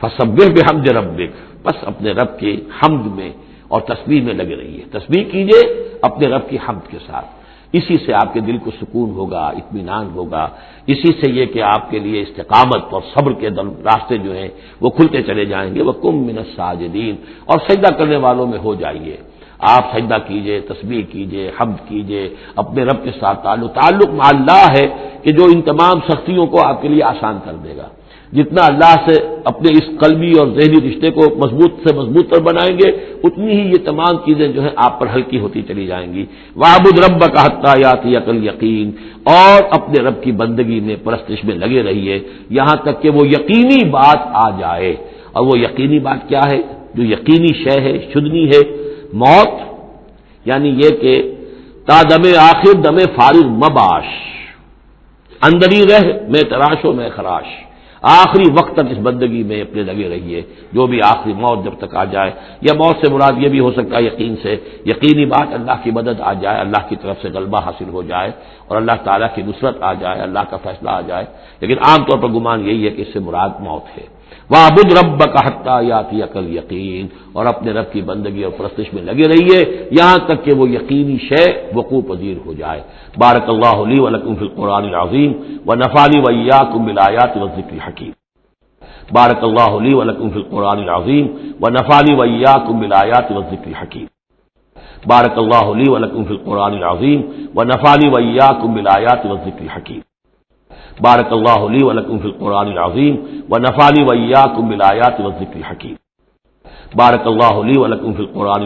A: فَسَبِّحْ بِحَمْدِ رَبِّكَ، بس اپنے رب کے حمد میں اور تسبیح میں لگے رہیے. تسبیح کیجئے اپنے رب کی حمد کے ساتھ، اسی سے آپ کے دل کو سکون ہوگا، اطمینان ہوگا. اسی سے یہ کہ آپ کے لیے استقامت اور صبر کے راستے جو ہیں وہ کھلتے چلے جائیں گے. وَقُم مِّنَ السَّاجِدِينَ، اور سجدہ کرنے والوں میں ہو جائیے. آپ سجدہ کیجئے، تسبیح کیجئے، حمد کیجئے، اپنے رب کے ساتھ تعلق مع اللہ ہے کہ جو ان تمام سختیوں کو آپ کے لیے آسان کر دے گا. جتنا اللہ سے اپنے اس قلبی اور ذہنی رشتے کو مضبوط سے مضبوط تر بنائیں گے، اتنی ہی یہ تمام چیزیں جو ہیں آپ پر ہلکی ہوتی چلی جائیں گی۔ وَاعْبُدْ رَبَّكَ حَتَّىٰ يَأْتِيَكَ الْيَقِينُ، اور اپنے رب کی بندگی میں، پرستش میں لگے رہیے یہاں تک کہ وہ یقینی بات آ جائے۔ اور وہ یقینی بات کیا ہے؟ جو یقینی شے ہے، شدنی ہے، موت، یعنی یہ کہ تا دم آخر دم فارغ مباش، اندر ہی رہ میں تراش و میں خراش، آخری وقت تک اس بندگی میں اپنے لگے رہیے، جو بھی آخری موت جب تک آ جائے۔ یا موت سے مراد یہ بھی ہو سکتا ہے یقین سے، یقینی بات اللہ کی مدد آ جائے، اللہ کی طرف سے غلبہ حاصل ہو جائے اور اللہ تعالیٰ کی نصرت آ جائے، اللہ کا فیصلہ آ جائے، لیکن عام طور پر گمان یہی ہے کہ اس سے مراد موت ہے۔ وَاعْبُدْ رَبَّكَ حَتَّىٰ يَأْتِيَكَ الْيَقِينُ، اور اپنے رب کی بندگی اور پرستش میں لگے رہیے یہاں تک کہ وہ یقینی شے وقوع پذیر ہو جائے۔ بارک اللہ لی ولکم فی القرآن العظیم ونفعنی وإیاکم بالآیات والذکر الحکیم۔ بارک اللہ لی ولکم فی القرآن العظیم ونفعنی وإیاکم بالآیات والذکر الحکیم۔ بارک اللہ لی ولکم فی القرآن العظیم ونفعنی وإیاکم بالآیات والذکر الحکیم۔ بارک اللہ لی ولکم فی القرآن العظیم ونفعنی وإیاکم بالآیات والذکر الحکیم۔ بارک اللہ لی ولکم فی القرآن